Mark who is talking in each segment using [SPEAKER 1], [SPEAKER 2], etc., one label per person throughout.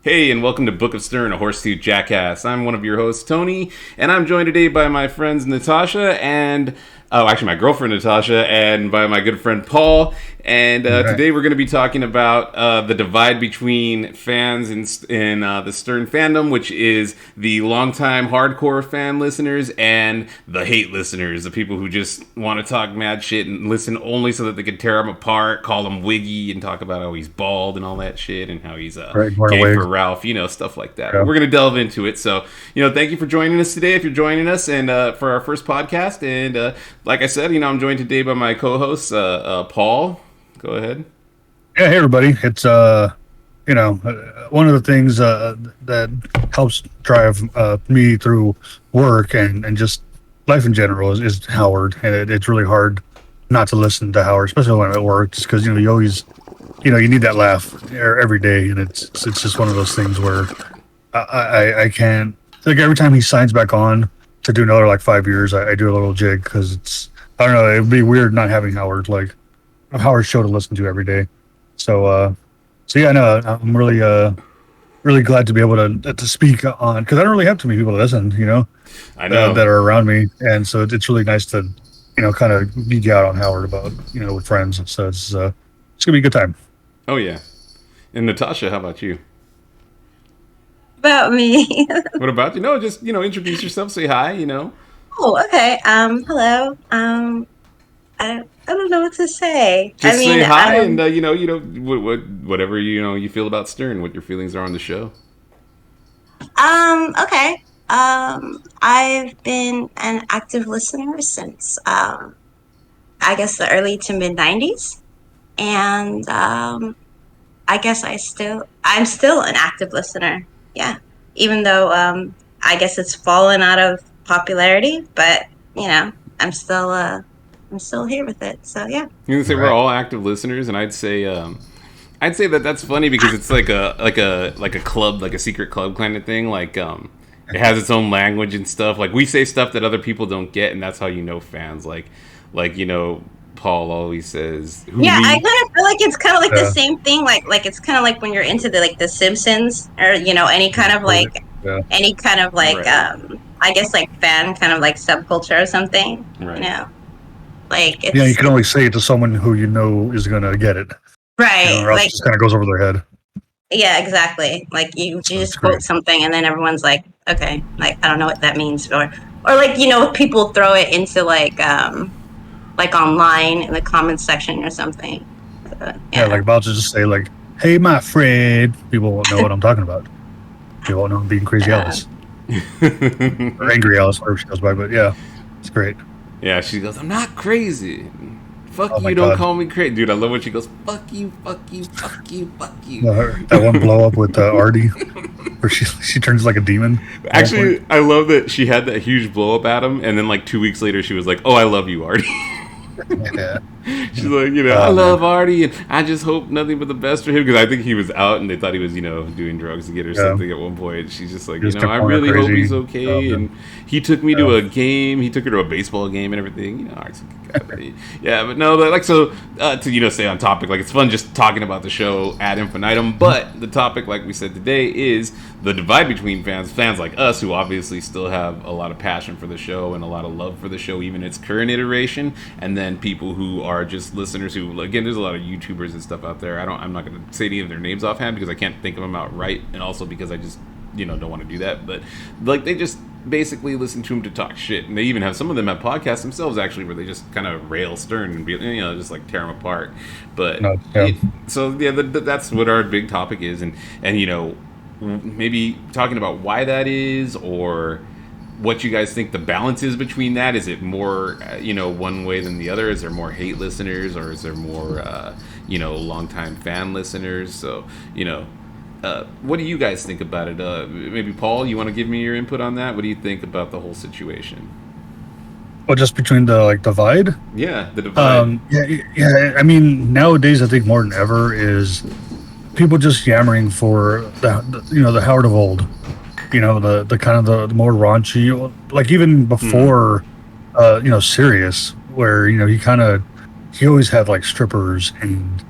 [SPEAKER 1] Hey, and welcome to Book of Stern, a horseshoe jackass. I'm one of your hosts, Tony, and I'm joined today by my friends Natasha and, my girlfriend Natasha, and by my good friend Paul. And today we're going to be talking about the divide between fans in the Stern Fandom, which is the longtime hardcore fan listeners and the hate listeners, the people who just want to talk mad shit and listen only so that they can tear him apart, call him Wiggy, and talk about how he's bald and all that shit, and how he's gay for Ralph, stuff like that. Yeah. We're going to delve into it. So, thank you for joining us today if you're joining us and for our first podcast. And like I said, I'm joined today by my co-host, Paul. Go ahead.
[SPEAKER 2] Yeah, hey everybody. It's one of the things that helps drive me through work and just life in general is Howard, and it's really hard not to listen to Howard, especially when I'm at work, just because you always you need that laugh every day, and it's just one of those things where I can't, like, every time he signs back on to do another like 5 years, I do a little jig because it's, I don't know, it'd be weird not having Howard, like Howard's show to listen to every day. So yeah, no, I'm really glad to be able to speak on, because I don't really have too many people to listen,
[SPEAKER 1] I know
[SPEAKER 2] that are around me, and so it's really nice to kind of geek out on Howard about with friends. So it's gonna be a good time.
[SPEAKER 1] Oh yeah. And Natasha, how about you?
[SPEAKER 3] About me.
[SPEAKER 1] What about you? No, just introduce yourself, say hi.
[SPEAKER 3] Oh, okay. Hello. I don't know what to say.
[SPEAKER 1] Just say hi, and whatever you feel about Stern, what your feelings are on the show.
[SPEAKER 3] Okay. I've been an active listener since I guess the early to mid 90s, and I guess I'm still an active listener. Yeah, even though I guess it's fallen out of popularity, but I'm still here with it. So yeah.
[SPEAKER 1] You can say we're all active listeners, and I'd say that's funny because it's like a club, like a secret club kind of thing. Like it has its own language and stuff. Like we say stuff that other people don't get, and that's how fans. Like Paul always says.
[SPEAKER 3] I kind of feel like it's kind of like the same thing. Like it's kind of like when you're into the Simpsons or any kind of like I guess like fan kind of like subculture or something.
[SPEAKER 1] Right.
[SPEAKER 3] Like it's,
[SPEAKER 2] you can only say it to someone who is gonna get it.
[SPEAKER 3] Right.
[SPEAKER 2] Or else it just kind of goes over their head.
[SPEAKER 3] Yeah, exactly. Like you just quote something and then everyone's like, okay, like I don't know what that means, or like people throw it into like online in the comments section or something.
[SPEAKER 2] Yeah, like about to just say like, "Hey, my friend," people won't know what I'm talking about. People won't know I'm being crazy Alice or angry Alice, whatever she goes by. But yeah, it's great.
[SPEAKER 1] Yeah, she goes, "I'm not crazy. Fuck you, don't call me crazy." Dude, I love when she goes, "Fuck you, fuck you, fuck you, fuck you."
[SPEAKER 2] That one blow up with Artie, where she turns like a demon.
[SPEAKER 1] Actually, I love that she had that huge blow up at him, and then like 2 weeks later, she was like, "Oh, I love you, Artie."
[SPEAKER 2] Yeah.
[SPEAKER 1] She's like, I love Artie, and I just hope nothing but the best for him, because I think he was out and they thought he was, doing drugs to get her something at one point. She's just like, I really hope he's okay. And he took me to a game. He took her to a baseball game and everything. Yeah, but no, but like, so to stay on topic, like it's fun just talking about the show ad infinitum. But the topic, like we said today, is the divide between fans like us, who obviously still have a lot of passion for the show and a lot of love for the show, even its current iteration, and then people who are just listeners who, again, there's a lot of YouTubers and stuff out there. I'm not going to say any of their names offhand because I can't think of them outright, and also because I just don't want to do that. But like they just basically listen to him to talk shit, and they even have some of them have podcasts themselves actually where they just kind of rail Stern and be just like tear him apart. But that's what our big topic is, and maybe talking about why that is, or what you guys think the balance is between that. Is it more one way than the other? Is there more hate listeners, or is there more longtime fan listeners? So what do you guys think about it? Maybe Paul, you want to give me your input on that? What do you think about the whole situation?
[SPEAKER 2] Well, just between the divide?
[SPEAKER 1] Yeah, the divide.
[SPEAKER 2] Yeah. I mean, nowadays I think more than ever is people just yammering for the Howard of old. The kind of the more raunchy, like even before Sirius, where he always had like strippers and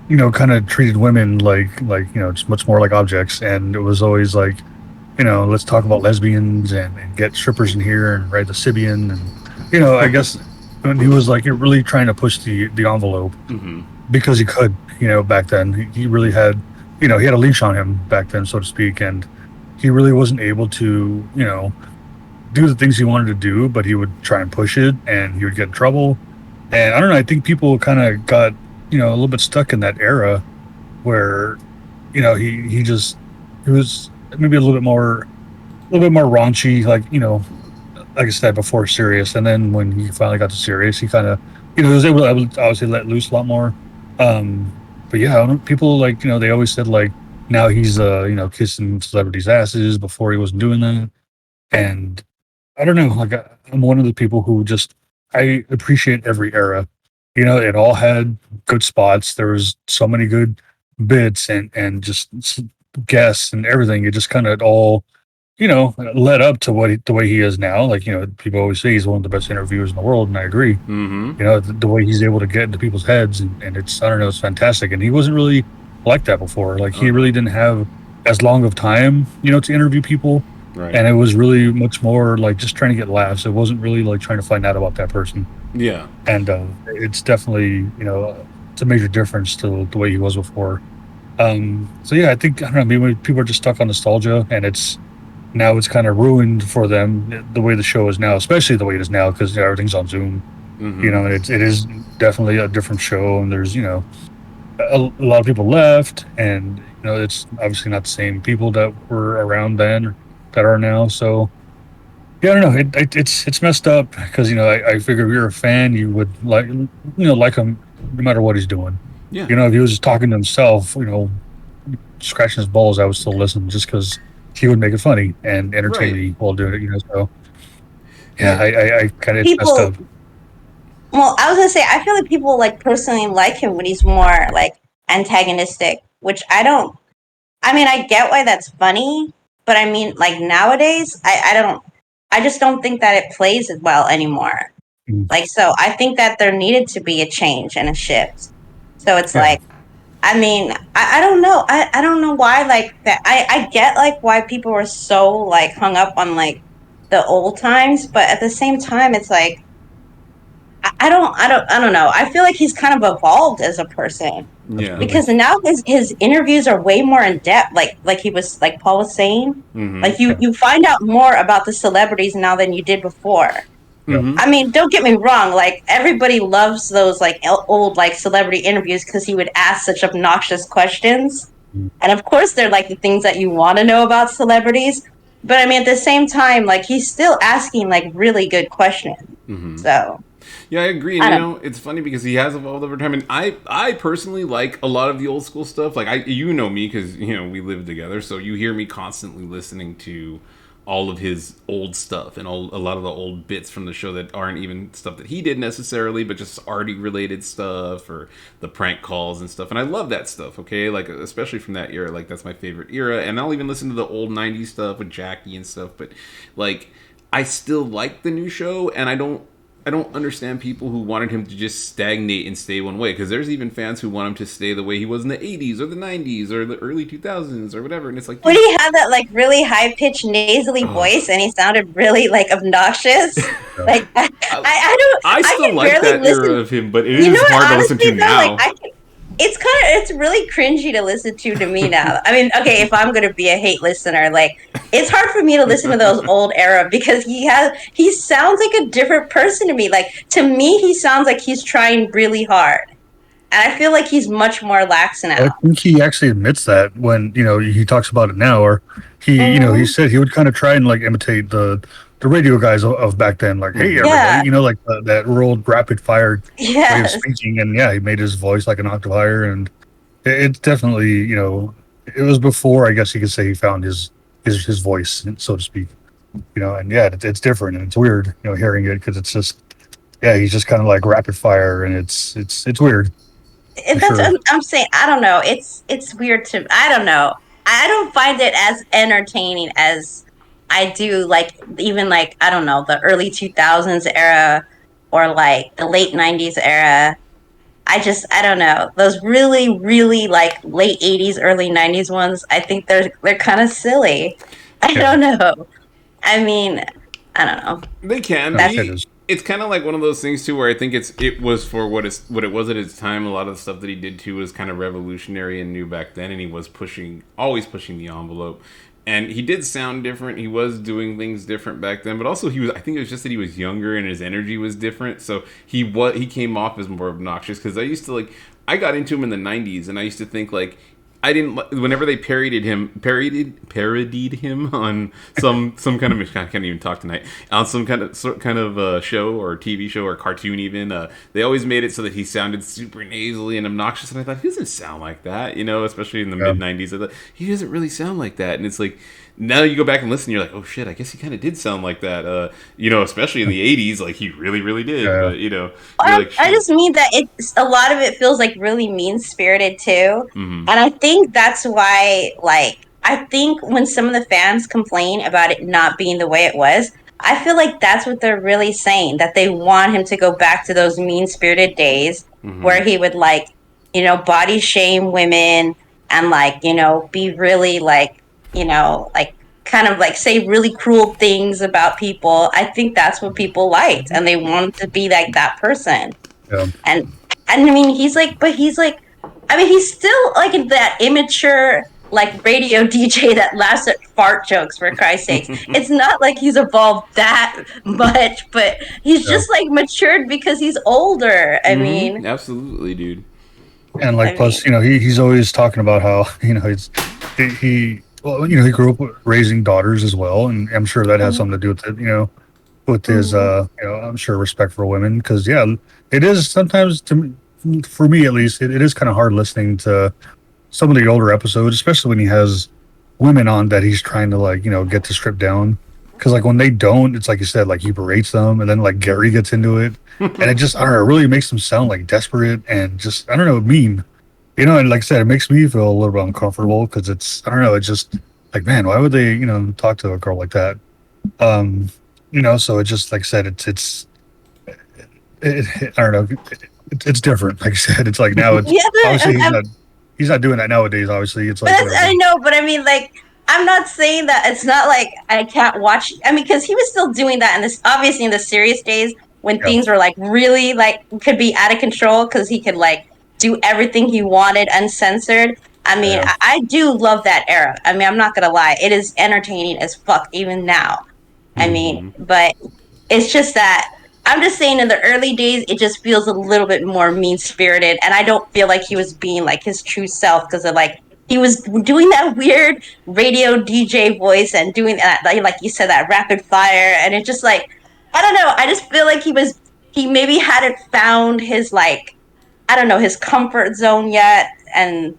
[SPEAKER 2] kind of treated women like just much more like objects, and it was always like, let's talk about lesbians and get strippers in here and ride the Sibian, and I guess when he was like really trying to push the envelope
[SPEAKER 1] Mm-hmm.
[SPEAKER 2] because he could, back then he really had, he had a leash on him back then, so to speak, and he really wasn't able to, do the things he wanted to do, but he would try and push it, and he would get in trouble. And I don't know, I think people kind of got, a little bit stuck in that era where, he was maybe a little bit more raunchy, like I said before, serious. And then when he finally got to serious, he kind of, was able to obviously let loose a lot more. But yeah, I don't, people like, they always said like now he's, kissing celebrities' asses. Before he wasn't doing that. And I don't know, like I'm one of the people who just, I appreciate every era. It all had good spots. There was so many good bits and just guests and everything. It just kind of all led up to the way he is now. Like, people always say he's one of the best interviewers in the world, and I agree.
[SPEAKER 1] Mm-hmm.
[SPEAKER 2] The way he's able to get into people's heads, and it's, I don't know, it's fantastic. And he wasn't really like that before. Like, he really didn't have as long of time, to interview people.
[SPEAKER 1] Right.
[SPEAKER 2] And it was really much more like just trying to get laughs. It wasn't really like trying to find out about that person.
[SPEAKER 1] Yeah.
[SPEAKER 2] And it's definitely, it's a major difference to the way he was before. So yeah, I think, I don't know, maybe people are just stuck on nostalgia, and it's kind of ruined for them the way the show is now, especially the way it is now, because everything's on Zoom.
[SPEAKER 1] Mm-hmm.
[SPEAKER 2] And it is definitely a different show, and there's a lot of people left, and it's obviously not the same people that were around then that are now. So yeah, I don't know. It's messed up because I figure if you're a fan, you would like like him no matter what he's doing.
[SPEAKER 1] Yeah.
[SPEAKER 2] If he was just talking to himself, scratching his balls, I would still listen just because he would make it funny and entertain me while doing it. So yeah, I kind of, it's messed up.
[SPEAKER 3] Well, I was gonna say, I feel like people like personally like him when he's more like antagonistic, which I don't. I mean, I get why that's funny, but I mean, like nowadays, I don't. I just don't think that it plays well anymore. Like, so I think that there needed to be a change and a shift. So it's like, I mean, I don't know. I don't know why like that. I get like why people were so like hung up on like the old times, but at the same time, it's like I don't know. I feel like he's kind of evolved as a person.
[SPEAKER 1] Yeah.
[SPEAKER 3] Because now his interviews are way more in depth. Like he was, like Paul was saying,
[SPEAKER 1] Mm-hmm.
[SPEAKER 3] like you find out more about the celebrities now than you did before.
[SPEAKER 1] Mm-hmm.
[SPEAKER 3] I mean, don't get me wrong. Like everybody loves those like old like celebrity interviews because he would ask such obnoxious questions, and of course they're like the things that you want to know about celebrities. But I mean, at the same time, like he's still asking like really good questions.
[SPEAKER 1] Mm-hmm.
[SPEAKER 3] So.
[SPEAKER 1] Yeah, I agree. And it's funny because he has evolved over time, and I personally like a lot of the old school stuff. Like you know me because we live together, so you hear me constantly listening to all of his old stuff and a lot of the old bits from the show that aren't even stuff that he did necessarily, but just arty related stuff or the prank calls and stuff. And I love that stuff. Okay, like especially from that era, like that's my favorite era. And I'll even listen to the old '90s stuff with Jackie and stuff. But like, I still like the new show, and I don't understand people who wanted him to just stagnate and stay one way, because there's even fans who want him to stay the way he was in the 80s or the 90s or the early 2000s or whatever, and it's like...
[SPEAKER 3] Would he have that, like, really high-pitched, nasally voice, and he sounded really, like, obnoxious? Like,
[SPEAKER 1] I still like that era of him, but it is hard to listen to now.
[SPEAKER 3] Like, it's really cringy to listen to me now. I mean, okay, if I'm going to be a hate listener, like, it's hard for me to listen to those old era because he sounds like a different person to me. Like, to me, he sounds like he's trying really hard. And I feel like he's much more lax now.
[SPEAKER 2] I think he actually admits that when, he talks about it now, or he, he said he would kind of try and like imitate the radio guys of back then, like, hey, everybody, like that real rapid fire way of speaking. And yeah, he made his voice like an octave higher. And it's definitely, it was before, I guess you could say, he found his voice, so to speak, and yeah, it's different and it's weird, hearing it, because it's just, yeah, he's just kind of like rapid fire, and it's weird.
[SPEAKER 3] I'm saying, I don't know. It's weird to, I don't know. I don't find it as entertaining as I do, like, even like, I don't know, the early 2000s era or like the late 90s era. I don't know. Those really, really like late 80s, early 90s ones, I think they're kind of silly. I don't know. I mean, I don't know.
[SPEAKER 1] They can be. It's kind of like one of those things too, where I think it was for what it was at its time. A lot of the stuff that he did too was kind of revolutionary and new back then, and he was always pushing the envelope. And he did sound different. He was doing things different back then, but also I think it was just that he was younger and his energy was different. So he came off as more obnoxious because I got into him in the '90s, and I used to think like I didn't. Whenever they parodied him on some kind of, I can't even talk tonight, on some kind of show or TV show or cartoon even. They always made it so that he sounded super nasally and obnoxious, and I thought he doesn't sound like that, especially in the mid '90s. I thought he doesn't really sound like that, and it's like. Now you go back and listen, you're like, oh shit, I guess he kind of did sound like that. Especially in the '80s, like he really, really did.
[SPEAKER 2] Yeah.
[SPEAKER 3] But I just mean that a lot of it feels like really mean spirited too, and I think that's why, I think when some of the fans complain about it not being the way it was, I feel like that's what they're really saying, that they want him to go back to those mean spirited days where he would body shame women and be really kind of say really cruel things about people. I think that's what people liked, and they wanted to be like that person.
[SPEAKER 2] Yeah.
[SPEAKER 3] And I mean, he's still like that immature radio DJ that laughs at fart jokes, for Christ's sakes. It's not like he's evolved that much, but he's just matured because he's older. I mean,
[SPEAKER 1] absolutely, dude.
[SPEAKER 2] And plus, he's always talking about how he grew up raising daughters as well, and I'm sure that has something to do with it. With his I'm sure respect for women, because it is sometimes for me at least it is kind of hard listening to some of the older episodes, especially when he has women on that he's trying to get to strip down, because when they don't, it's like you said, he berates them, and then Gary gets into it, and it just, I don't know, it really makes them sound desperate and just, I don't know, mean, and like I said, it makes me feel a little bit uncomfortable, because it's, I don't know, it's just man, why would they talk to a girl like that? So it just, like I said, it's I don't know, it's different. Like I said, it's now it's obviously he's not doing that nowadays. Obviously, it's
[SPEAKER 3] I know, but I mean, I'm not saying that it's not I can't watch. I mean, because he was still doing that obviously in the serious days when things were really could be out of control, because he could do everything he wanted uncensored. I mean, I do love that era. I mean, I'm not gonna lie, it is entertaining as fuck even now. I mean, but it's just that I'm just saying in the early days, it just feels a little bit more mean-spirited, and I don't feel like he was being his true self, because of he was doing that weird radio DJ voice and doing that, like you said, that rapid fire, and it just I don't know, I just feel like he maybe hadn't found his I don't know, his comfort zone yet, and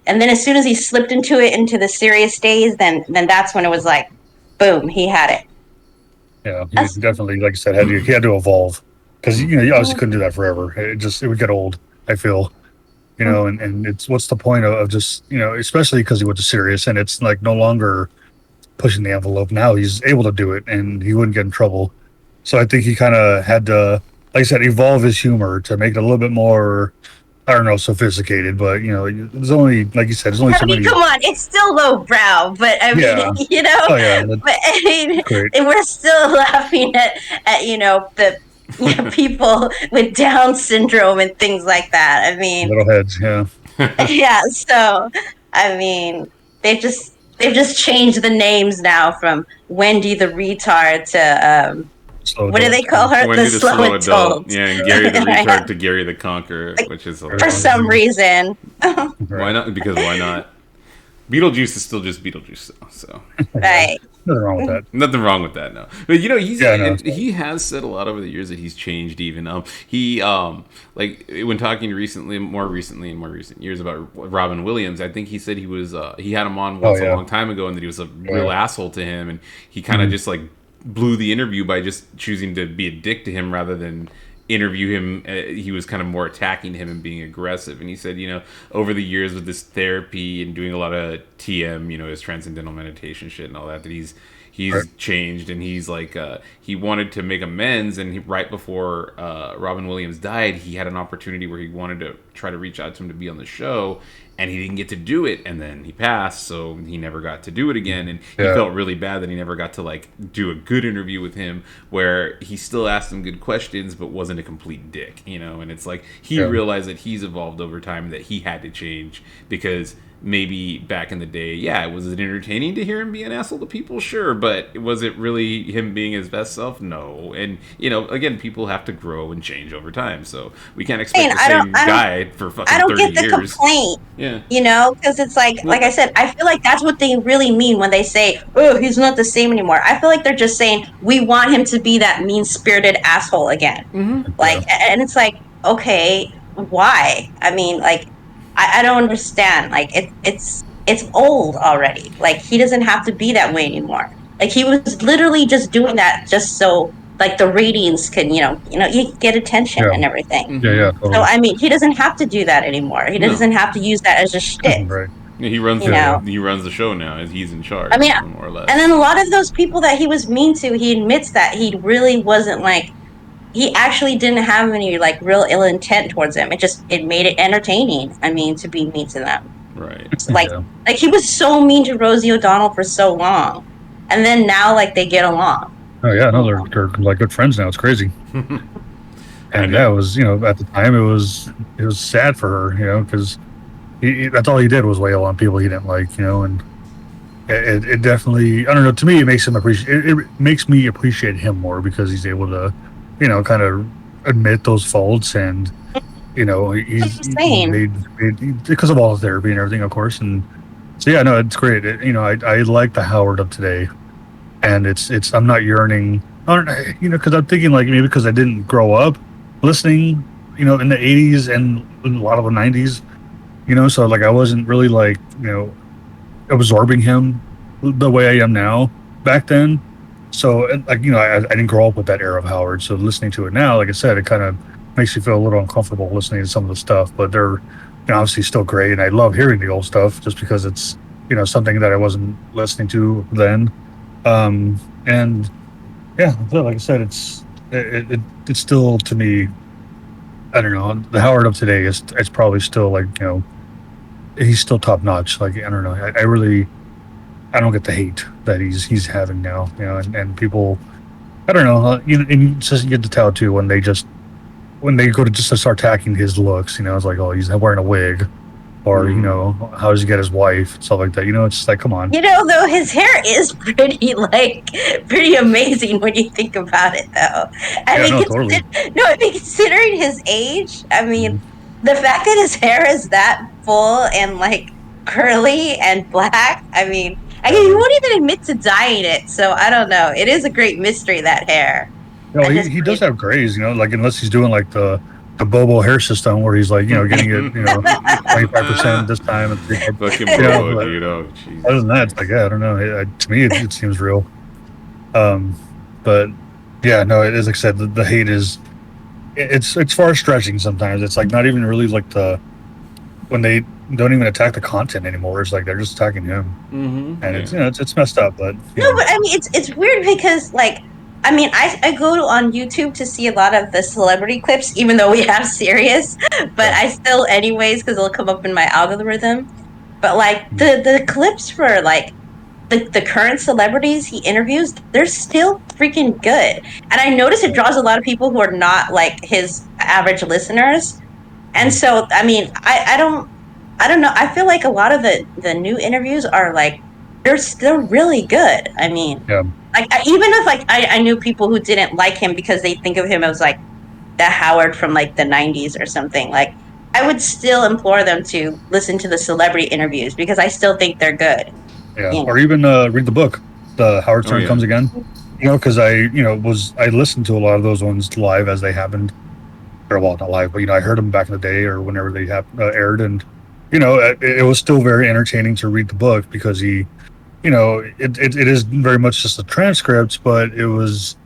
[SPEAKER 3] then as soon as he slipped into the serious days, then that's when it was boom, he had it.
[SPEAKER 2] Yeah, he definitely, like I said, he had to evolve, because you obviously couldn't do that forever. It would get old, I feel, and it's, what's the point of just especially because he went to serious, and it's no longer pushing the envelope. Now he's able to do it, and he wouldn't get in trouble. So I think he kind of had to, like I said, evolve his humor to make it a little bit more, I don't know, sophisticated, but there's only, like you said, there's only so many.
[SPEAKER 3] Come on, it's still lowbrow, but I mean,
[SPEAKER 2] Oh, yeah,
[SPEAKER 3] but I mean, and we're still laughing at the people with Down syndrome and things like that. I mean,
[SPEAKER 2] little heads, yeah.
[SPEAKER 3] Yeah, so I mean, they've just changed the names now from Wendy the retard to what do they call her?
[SPEAKER 1] Wendy the slow adult. Yeah, and Gary the retard to Gary the Conqueror, which is
[SPEAKER 3] for some reason.
[SPEAKER 1] Why not? Because why not? Beetlejuice is still just Beetlejuice, so.
[SPEAKER 3] Right.
[SPEAKER 2] Nothing wrong with that.
[SPEAKER 1] Nothing wrong with that, no. But he has said a lot over the years that he's changed. Even he when talking more recently in more recent years about Robin Williams, I think he said he was he had him on once a long time ago, and that he was a real asshole to him, and he kind of just blew the interview by just choosing to be a dick to him rather than interview him, he was kind of more attacking him and being aggressive. And he said, over the years with this therapy and doing a lot of TM, his transcendental meditation shit and all that he's changed, and he's like he wanted to make amends, and right before Robin Williams died, he had an opportunity where he wanted to try to reach out to him to be on the show, and he didn't get to do it, and then he passed, so he never got to do it again, and he felt really bad that he never got to like do a good interview with him where he still asked him good questions but wasn't a complete dick, and it's like he realized that he's evolved over time, that he had to change, because maybe back in the day, was it entertaining to hear him be an asshole to people? Sure, but was it really him being his best self? No. And, again, people have to grow and change over time, so we can't expect the same guy for fucking 30 years. I don't get the
[SPEAKER 3] complaint, because it's like I said, I feel like that's what they really mean when they say, oh, he's not the same anymore. I feel like they're just saying, we want him to be that mean-spirited asshole again. Mm-hmm. And it's like, okay, why? I mean, like, I don't understand. Like it's old already. Like he doesn't have to be that way anymore. Like he was literally just doing that just so like the ratings can you get attention and everything.
[SPEAKER 2] Yeah. Totally.
[SPEAKER 3] So I mean, he doesn't have to do that anymore. He doesn't have to use that as a shtick.
[SPEAKER 2] Right.
[SPEAKER 1] Yeah, he runs the show now. He's in charge.
[SPEAKER 3] I mean,
[SPEAKER 1] more or less.
[SPEAKER 3] And then a lot of those people that he was mean to, he admits that he really wasn't like. He actually didn't have any like real ill intent towards them. It made it entertaining. I mean, to be mean to them.
[SPEAKER 1] Right.
[SPEAKER 3] Like he was so mean to Rosie O'Donnell for so long, and then now like they get along.
[SPEAKER 2] Oh yeah, no, they're like good friends now. It's crazy. And that was at the time it was sad for her because that's all he did was wail on people he didn't like and it definitely, I don't know, to me it makes him it makes me appreciate him more because he's able to kind of admit those faults, and he's made because of all the therapy and everything, of course. And so it's great. I like the Howard of today, and it's I'm not yearning, because I'm thinking like maybe because I didn't grow up listening, in the 80s and a lot of the 90s, so like I wasn't really like absorbing him the way I am now back then. So, like, I didn't grow up with that era of Howard. So listening to it now, like I said, it kind of makes you feel a little uncomfortable listening to some of the stuff. But they're obviously still great. And I love hearing the old stuff just because it's, something that I wasn't listening to then. And yeah, like I said, it's still, to me, I don't know, the Howard of today it's probably still like, he's still top notch. Like, I don't know. I don't get the hate that he's having now, and people, I don't know, and just you get to tell too when they go to just start attacking his looks, it's like, oh, he's wearing a wig, or how does he get his wife, stuff like that. It's just like, come on.
[SPEAKER 3] Though his hair is pretty amazing when you think about it, though.
[SPEAKER 2] Totally.
[SPEAKER 3] I mean, considering his age, I mean, the fact that his hair is that full and like curly and black, I mean. He won't even admit to dyeing it, so I don't know. It is a great mystery, that hair.
[SPEAKER 2] No, he does have grays, like unless he's doing like the Bobo hair system where he's like, getting it, 25% this time. And
[SPEAKER 1] fucking
[SPEAKER 2] other than that, it's like, I don't know. To me, it seems real. But yeah, no, it is like I said. The hate is, it's far stretching sometimes. It's like not even really like when they don't even attack the content anymore. It's like they're just attacking him, and it's messed up. But
[SPEAKER 3] but I mean, it's weird because like. I mean, I go on YouTube to see a lot of the celebrity clips, even though we have Sirius, but I still anyways, because it'll come up in my algorithm. But like the clips for like the current celebrities he interviews, they're still freaking good. And I notice it draws a lot of people who are not like his average listeners. And so, I mean, I don't know. I feel like a lot of the new interviews are like, they're still really good. I mean, like even if like I knew people who didn't like him because they think of him as like the Howard from like the 90s or something, like I would still implore them to listen to the celebrity interviews because I still think they're good.
[SPEAKER 2] Or even read the book, The Howard Stern Comes Again. Because I listened to a lot of those ones live as they happened. Or well, not live, but I heard them back in the day or whenever they aired, and it was still very entertaining to read the book because he. It is very much just a transcript, but it was,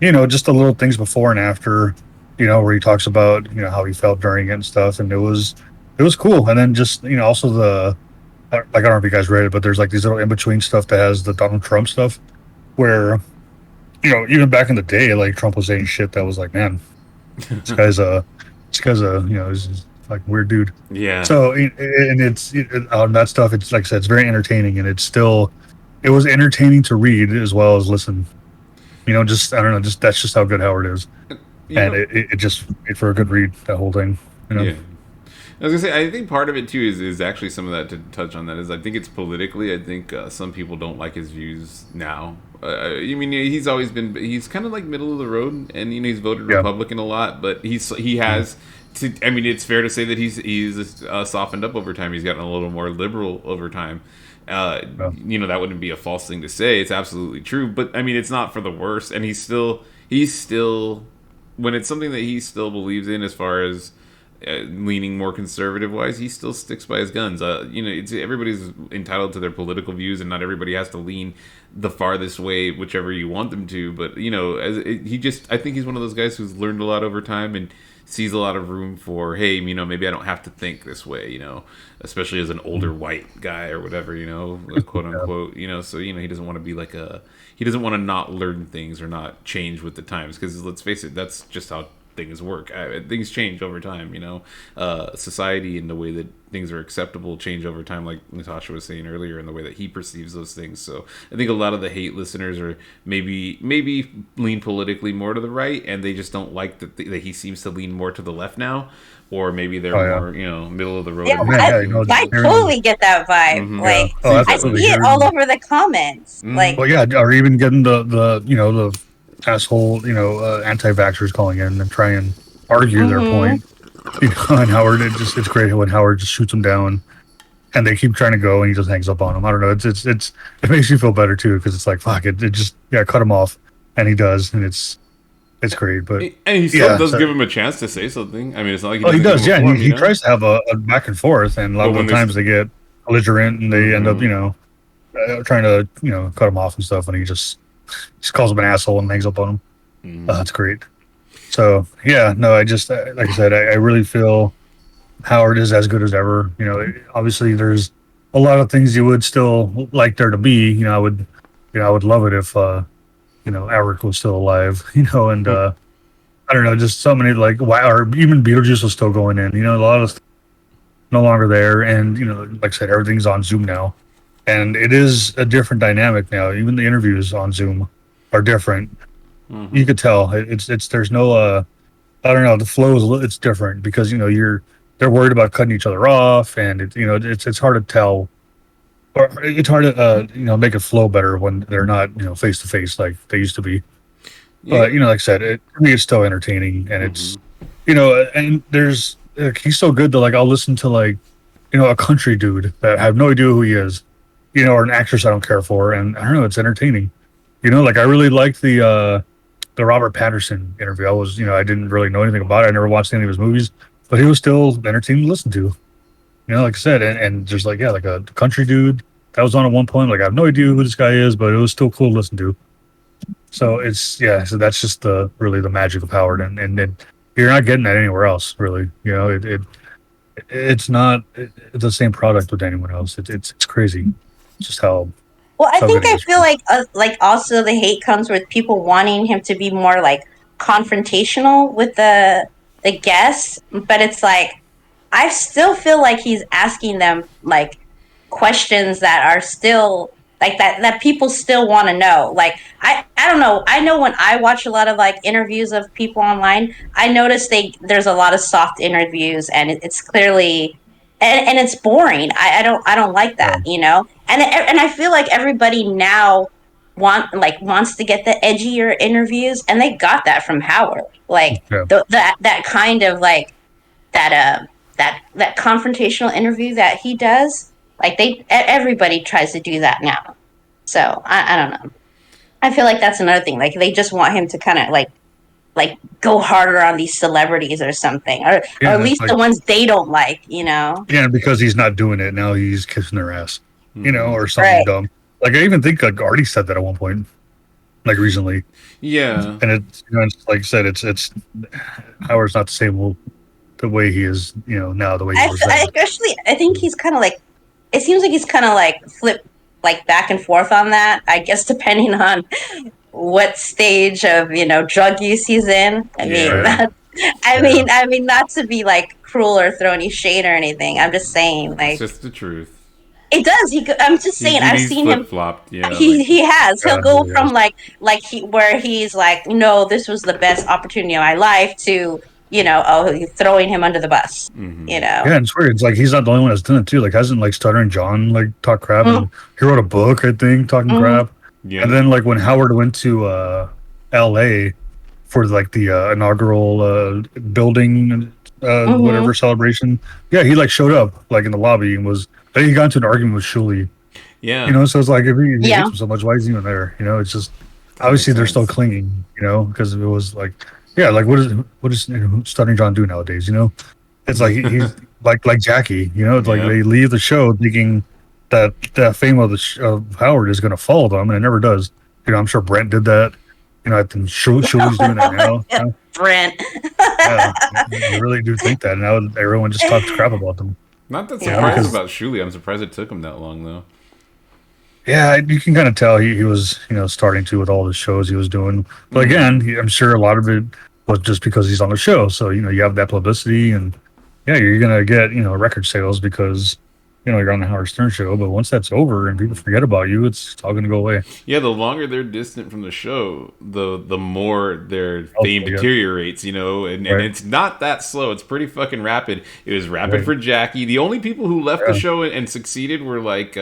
[SPEAKER 2] just the little things before and after, where he talks about how he felt during it and stuff, and it was cool. And then just also I don't know if you guys read it, but there's like these little in between stuff that has the Donald Trump stuff, where even back in the day, like Trump was saying shit that was like, man, this guy's he's like a weird dude.
[SPEAKER 1] Yeah.
[SPEAKER 2] So and it's on that stuff. It's like I said, it's very entertaining, and it was entertaining to read as well as listen. Just I don't know, just that's just how good Howard is, and it just made for a good read, that whole thing.
[SPEAKER 1] Yeah. I was gonna say, I think part of it too is actually some of that, to touch on that, is I think it's politically. I think some people don't like his views now. I mean, he's kind of like middle of the road, and he's voted Republican a lot, but he has. I mean, it's fair to say that he's softened up over time. He's gotten a little more liberal over time. That wouldn't be a false thing to say. It's absolutely true. But I mean, it's not for the worse. And he's still when it's something that he still believes in, as far as leaning more conservative wise, he still sticks by his guns. Everybody's entitled to their political views, and not everybody has to lean the farthest way, whichever you want them to. But I think he's one of those guys who's learned a lot over time and sees a lot of room for, hey, maybe I don't have to think this way, especially as an older white guy or whatever, quote unquote, so he doesn't want to be like he doesn't want to not learn things or not change with the times, because let's face it, that's just how things work. Things change over time, society and the way that things are acceptable change over time, like Natasha was saying earlier, in the way that he perceives those things. So I think a lot of the hate listeners are maybe lean politically more to the right, and they just don't like that he seems to lean more to the left now, or maybe they're more middle of the road.
[SPEAKER 3] Yeah, I totally get that vibe. Mm-hmm. Like I see it all over the comments. Mm-hmm. Like,
[SPEAKER 2] well, yeah, or even getting the asshole anti-vaxxers calling in and try and argue their point. And Howard, it's great when Howard just shoots them down, and they keep trying to go, and he just hangs up on them. I don't know. It makes you feel better too, because it's like, fuck it, just cut him off, and he does, and it's great. But
[SPEAKER 1] and he still does give him a chance to say something. I mean, it's not like
[SPEAKER 2] he does. Yeah, he tries to have a back and forth, and a lot of the times they get belligerent, and they end up trying to cut him off and stuff, and he just calls him an asshole and hangs up on him. Mm-hmm. That's great. So I just like I said, I really feel Howard is as good as ever. Obviously there's a lot of things you would still like there to be. I would love it if Eric was still alive. And I don't know, just so many, like, why, or even Beetlejuice was still going in. A lot of stuff no longer there, and like I said, everything's on Zoom now, and it is a different dynamic now. Even the interviews on Zoom are different. Mm-hmm. You could tell it's there's no I don't know, the flow it's different, because they're worried about cutting each other off, and it's hard to tell, or it's hard to make it flow better when they're not face to face like they used to be. Yeah. But like I said, for me it's still entertaining, and it's and there's he's so good that, like, I'll listen to, like, a country dude that I have no idea who he is, or an actress I don't care for, and I don't know, it's entertaining. Like, I really liked the Robert Pattinson interview. I didn't really know anything about it. I never watched any of his movies, but he was still entertaining to listen to. Like I said, and just like a country dude that was on at one point. Like, I have no idea who this guy is, but it was still cool to listen to. So so that's just really the magic of Howard, and you're not getting that anywhere else, really. It's not the same product with anyone else. It's crazy. It's just how.
[SPEAKER 3] Well, I feel like also the hate comes with people wanting him to be more, like, confrontational with the guests, but it's like, I still feel like he's asking them, like, questions that are still like that people still want to know. Like, I don't know. I know when I watch a lot of, like, interviews of people online, I notice there's a lot of soft interviews, and it's clearly and it's boring. I don't like that, And I feel like everybody now wants to get the edgier interviews, and they got that from Howard. Like, that kind of, like, that confrontational interview that he does. Like, everybody tries to do that now. So I don't know. I feel like that's another thing. Like, they just want him to kind of like go harder on these celebrities or something, or at least, like, the ones they don't like.
[SPEAKER 2] Yeah, because he's not doing it now. He's kissing their ass. Or something dumb. Like, I even think, like, Artie said that at one point. like recently.
[SPEAKER 1] Yeah,
[SPEAKER 2] And it's, it's like I said, it's Howard's not the same the way he is, now the way he was then.
[SPEAKER 3] I think he's kind of like. It seems like he's kind of like flip, like back and forth on that. I guess depending on what stage of drug use he's in. I mean,
[SPEAKER 1] yeah.
[SPEAKER 3] I mean, not to be like cruel or throw any shade or anything. I'm just saying,
[SPEAKER 1] It's
[SPEAKER 3] like,
[SPEAKER 1] just the truth.
[SPEAKER 3] it does. I'm just saying. I've
[SPEAKER 1] He's
[SPEAKER 3] seen him.
[SPEAKER 1] flip flopped. Yeah, like
[SPEAKER 3] He has. He'll go
[SPEAKER 2] Yeah,
[SPEAKER 3] from like he where he's like, no, this was the best opportunity of my life to oh, throwing him under the bus. You know.
[SPEAKER 2] yeah, and it's weird. It's like he's not the only one that's done it too. Like, hasn't like Stuttering John like talk crap,
[SPEAKER 3] Mm-hmm.
[SPEAKER 2] and he wrote a book, I think, talking crap.
[SPEAKER 1] yeah.
[SPEAKER 2] And then like when Howard went to L.A. for like the inaugural building whatever celebration, yeah, he like showed up like in the lobby and he got into an argument with Shuley.
[SPEAKER 1] Yeah.
[SPEAKER 2] So it's like if he hates him so much, why is he even there? It's just obviously they're still clinging, because it was like, yeah, like what is Stuttering John do nowadays? It's like he's like Jackie. It's like they leave the show thinking that fame of Howard is going to follow them, and it never does. I'm sure Brent did that. I think Shuley's doing that now.
[SPEAKER 3] Brent.
[SPEAKER 2] Yeah, I really do think that. Now everyone just talks crap about them.
[SPEAKER 1] Not that surprised about Shuley. I'm surprised it took him that long though.
[SPEAKER 2] Yeah, you can kind of tell he was, starting to with all the shows he was doing. But again, I'm sure a lot of it was just because he's on the show. So, you have that publicity and, yeah, you're going to get, record sales because, you're on the Howard Stern show. But once that's over and people forget about you, it's all going to go away.
[SPEAKER 1] Yeah, the longer they're distant from the show, the more their fame deteriorates, and it's not that slow. It's pretty fucking rapid. It was rapid for Jackie. The only people who left the show and succeeded were like...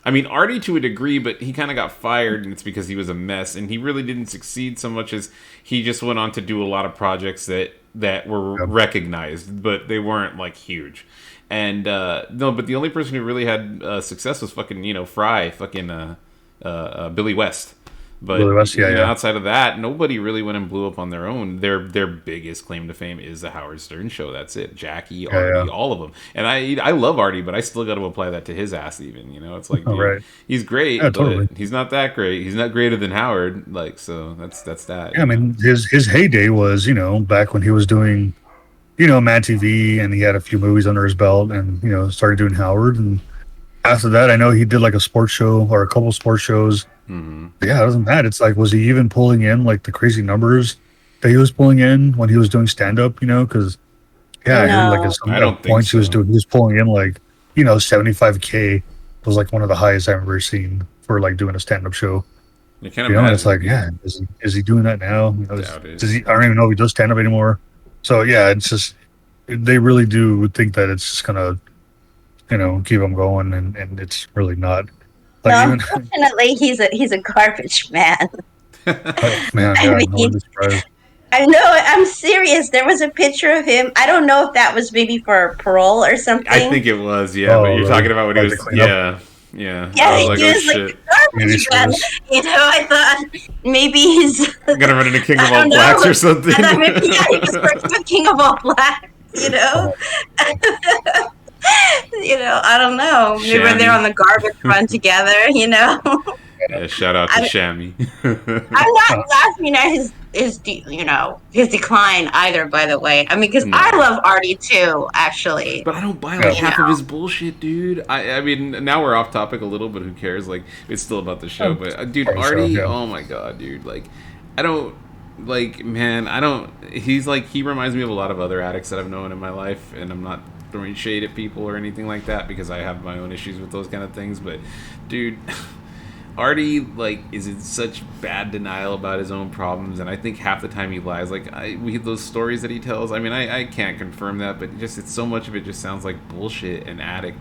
[SPEAKER 1] Artie to a degree, but he kind of got fired, and it's because he was a mess, and he really didn't succeed so much as he just went on to do a lot of projects that were recognized, but they weren't, like, huge. And, no, but the only person who really had success was fucking, Fry, fucking Billy West. But outside of that, nobody really went and blew up on their own. Their biggest claim to fame is the Howard Stern show. That's it. Jackie, Artie, all of them. And I love Artie, but I still got to apply that to his ass. Even it's like, dude, he's great, but he's not that great. He's not greater than Howard. Like, so that's that.
[SPEAKER 2] Yeah, I mean, his heyday was back when he was doing Mad TV, and he had a few movies under his belt, and started doing Howard. And after that, I know he did like a sports show or a couple sports shows. Yeah, it doesn't matter. It's like, was he even pulling in like the crazy numbers that he was pulling in when he was doing stand up? Because I heard like at some points he was pulling in like 75K was like one of the highest I've ever seen for like doing a stand up show.
[SPEAKER 1] You can't imagine.
[SPEAKER 2] And it's like, yeah, is he doing that now? Does he? I don't even know if he does stand up anymore. So yeah, it's just they really do think that it's just gonna keep him going, and it's really not.
[SPEAKER 3] Like, no, unfortunately, he's a garbage man.
[SPEAKER 2] Man,
[SPEAKER 3] I know. I'm serious. There was a picture of him. I don't know if that was maybe for parole or something.
[SPEAKER 1] I think it was. Yeah, but you're talking about when he was. Yeah. I was like, oh shit.
[SPEAKER 3] Garbage man. I thought maybe he's
[SPEAKER 1] gonna run into King of All Blacks or something.
[SPEAKER 3] I thought maybe he was working with King of All Blacks. I don't know. Maybe they're on the garbage run together,
[SPEAKER 1] Yeah, shout out to Shammy.
[SPEAKER 3] I'm not laughing at his decline either, by the way. I mean, because I love Artie too, actually.
[SPEAKER 1] But I don't buy like half of his bullshit, dude. I mean, now we're off topic a little, but who cares? Like, it's still about the show. But dude, Artie, oh my god, dude. Like, I don't. Like, man, I don't. He's like, he reminds me of a lot of other addicts that I've known in my life, and I'm not throwing shade at people or anything like that because I have my own issues with those kind of things. But, dude, Artie, like, is in such bad denial about his own problems, and I think half the time he lies. Like, those stories that he tells, I mean, I can't confirm that, but just it's so much of it just sounds like bullshit and addict,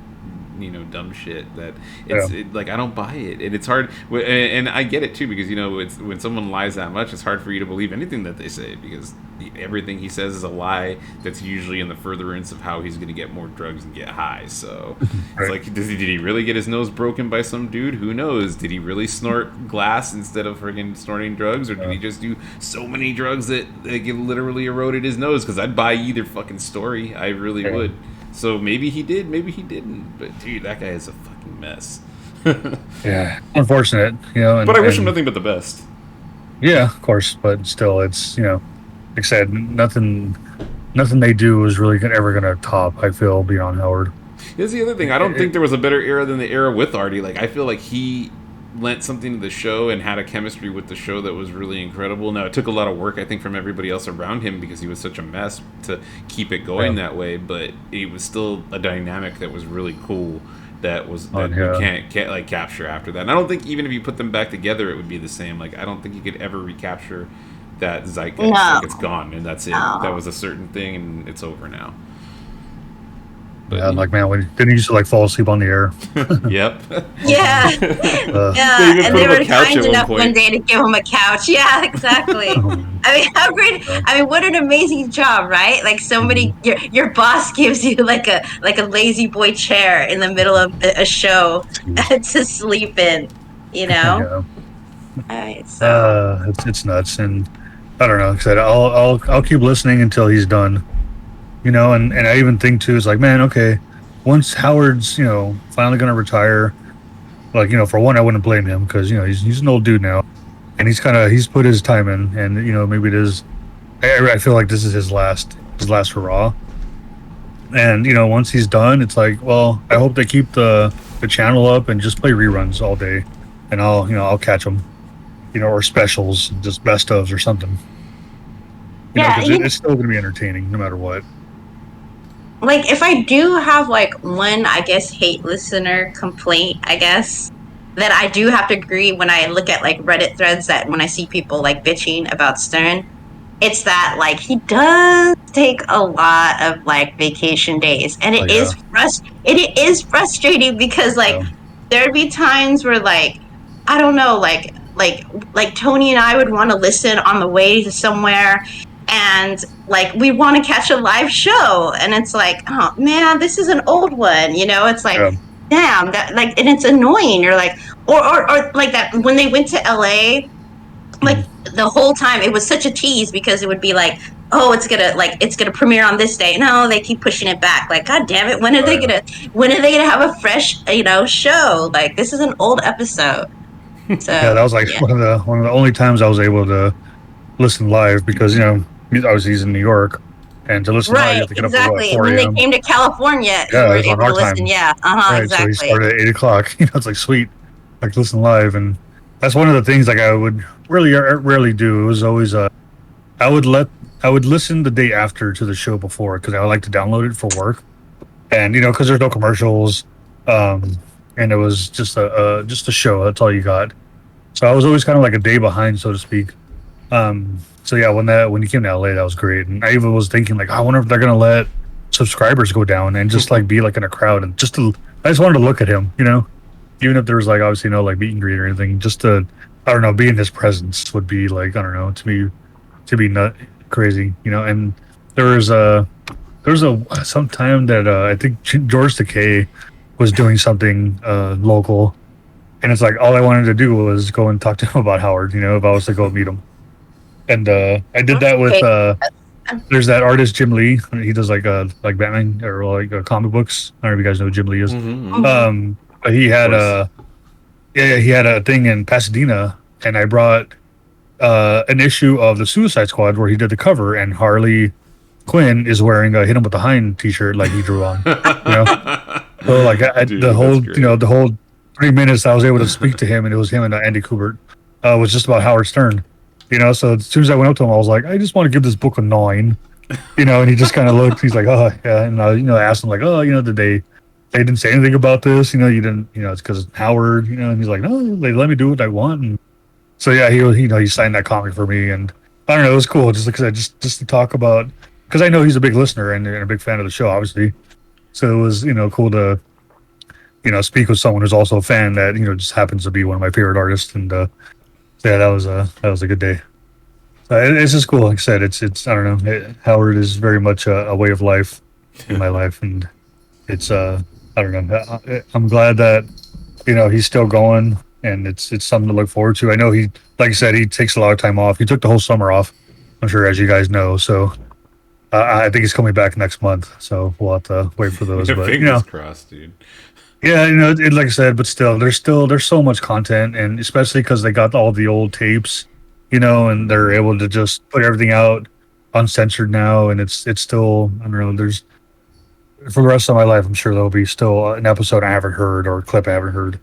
[SPEAKER 1] dumb shit that it's like I don't buy it, and it's hard. And I get it too because it's when someone lies that much, it's hard for you to believe anything that they say because everything he says is a lie that's usually in the furtherance of how he's going to get more drugs and get high. So it's like, did he really get his nose broken by some dude? Who knows? Did he really snort glass instead of friggin' snorting drugs, or did he just do so many drugs that it literally eroded his nose? Because I'd buy either fucking story. I really would. So maybe he did, maybe he didn't. But dude, that guy is a fucking mess.
[SPEAKER 2] Yeah, unfortunate,
[SPEAKER 1] but I wish him nothing but the best.
[SPEAKER 2] Yeah, of course, but still, it's like I said, nothing they do is really ever gonna top. I feel beyond Howard.
[SPEAKER 1] Here's the other thing. I don't think there was a better era than the era with Artie. Like, I feel like he lent something to the show and had a chemistry with the show that was really incredible. Now, it took a lot of work, I think, from everybody else around him because he was such a mess to keep it going that way. But it was still a dynamic that was really cool. That you can't like capture after that. And I don't think even if you put them back together, it would be the same. Like, I don't think you could ever recapture that zeitgeist.
[SPEAKER 3] No,
[SPEAKER 1] Like, it's gone and that's it.
[SPEAKER 3] no.
[SPEAKER 1] That was a certain thing and it's over now.
[SPEAKER 2] But, yeah, I'm like, man, didn't you used to like fall asleep on the air?
[SPEAKER 1] Yep.
[SPEAKER 3] Yeah. Yeah. And they were kind enough one day to give him a couch. Yeah, exactly. I mean, how great! I mean, what an amazing job, right? Like somebody, your boss gives you like a lazy boy chair in the middle of a show to sleep in.
[SPEAKER 2] Yeah.
[SPEAKER 3] All right, so
[SPEAKER 2] it's nuts, and I don't know. Like I said, I'll keep listening until he's done. And I even think too, it's like, man, okay, once Howard's finally gonna retire, like for one, I wouldn't blame him because he's an old dude now, and he's put his time in, and maybe it is. I feel like this is his last hurrah, and once he's done, it's like, well, I hope they keep the channel up and just play reruns all day, and I'll catch them, or specials, just best ofs or something. It's still gonna be entertaining no matter what.
[SPEAKER 3] Like, if I do have like one, I guess, hate listener complaint, I guess, that I do have to agree when I look at like Reddit threads that when I see people like bitching about Stern, it's that like he does take a lot of like vacation days, and it is frustrating because like there'd be times where like I don't know, like Tony and I would want to listen on the way to somewhere. And like we want to catch a live show, and it's like, oh man, this is an old one. It's like, damn, that like, and it's annoying. You're like, or like that when they went to LA, like the whole time it was such a tease because it would be like, oh, it's gonna premiere on this day. No, they keep pushing it back. Like, god damn it, when are they gonna have a fresh show? Like, this is an old episode. So
[SPEAKER 2] yeah, that was like one of the only times I was able to listen live because obviously he's in New York, and to listen live you have to get up at 4 a.m.
[SPEAKER 3] When they came to California, you were able to listen. Yeah,
[SPEAKER 2] right,
[SPEAKER 3] exactly.
[SPEAKER 2] So he started at 8:00. It's like sweet, like listen live, and that's one of the things like I would rarely do. It was always I would listen the day after to the show before because I would like to download it for work, and because there's no commercials, and it was just a show. That's all you got. So I was always kind of like a day behind, so to speak. So yeah, when he came to LA, that was great. And I even was thinking like, I wonder if they're gonna let subscribers go down and just like be like in a crowd and I just wanted to look at him, even if there was like obviously no like meet and greet or anything, just to I don't know, be in his presence would be like I don't know to be nut crazy, And there was some time that I think George Takei was doing something local, and it's like all I wanted to do was go and talk to him about Howard, if I was to go meet him. And I did that with there's that artist Jim Lee. He does like Batman or like comic books. I don't know if you guys know who Jim Lee is.
[SPEAKER 1] Mm-hmm.
[SPEAKER 2] But he had he had a thing in Pasadena, and I brought an issue of the Suicide Squad where he did the cover, and Harley Quinn is wearing a "Hit Him with the Hind" T-shirt like he drew on. So like the whole 3 minutes I was able to speak to him, and it was him and Andy Kubert. Was just about Howard Stern. So as soon as I went up to him, I was like, I just want to give this book a 9, and he just kind of looked, he's like, oh, yeah. And I asked him like, oh, did they didn't say anything about this, you didn't, it's because Howard, and he's like, no, they let me do what I want. And so, yeah, he signed that comic for me. And I don't know, it was cool just because just to talk about, because I know he's a big listener and a big fan of the show, obviously. So it was, cool to, speak with someone who's also a fan that, just happens to be one of my favorite artists. And, yeah, that was a good day. It's just cool. Like I said, it's I don't know. Howard is very much a way of life in my life, and it's I don't know. I'm glad that he's still going, and it's something to look forward to. I know he, like I said, he takes a lot of time off. He took the whole summer off. I'm sure, as you guys know. So I think he's coming back next month. So we'll have to wait for those. But
[SPEAKER 1] fingers crossed, dude.
[SPEAKER 2] Yeah, like I said, but still, there's so much content, and especially because they got all the old tapes, and they're able to just put everything out uncensored now, and it's still, I don't know, there's, for the rest of my life, I'm sure there'll be still an episode I haven't heard or a clip I haven't heard.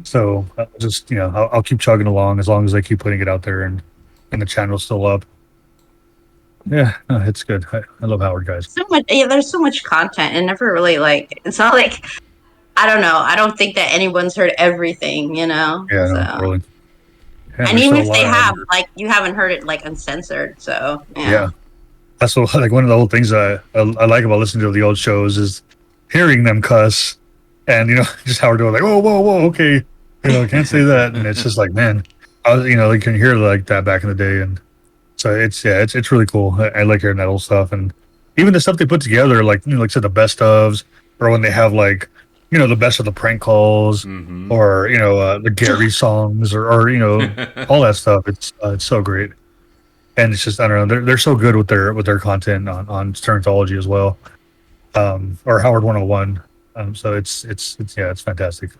[SPEAKER 2] So I'll just, I'll keep chugging along as long as they keep putting it out there and the channel's still up. Yeah, no, it's good. I love Howard, guys.
[SPEAKER 3] So much, there's so much content, and never really it's not like, I don't know. I don't think that anyone's heard everything,
[SPEAKER 2] Yeah,
[SPEAKER 3] so.
[SPEAKER 2] no, really. Yeah,
[SPEAKER 3] and even if they have, you haven't heard it uncensored. So
[SPEAKER 2] yeah. That's what, one of the old things I like about listening to the old shows is hearing them cuss, and just Howard doing whoa, okay, I can't say that, and it's just man, I was, you can hear that back in the day, and so it's really cool. I like hearing that old stuff, and even the stuff they put together, like said, the best ofs, or when they have the best of the prank calls, or the Gary songs, or all that stuff. It's so great, and it's just, I don't know, they're so good with their content on Sternthology as well, or Howard 101. So it's fantastic.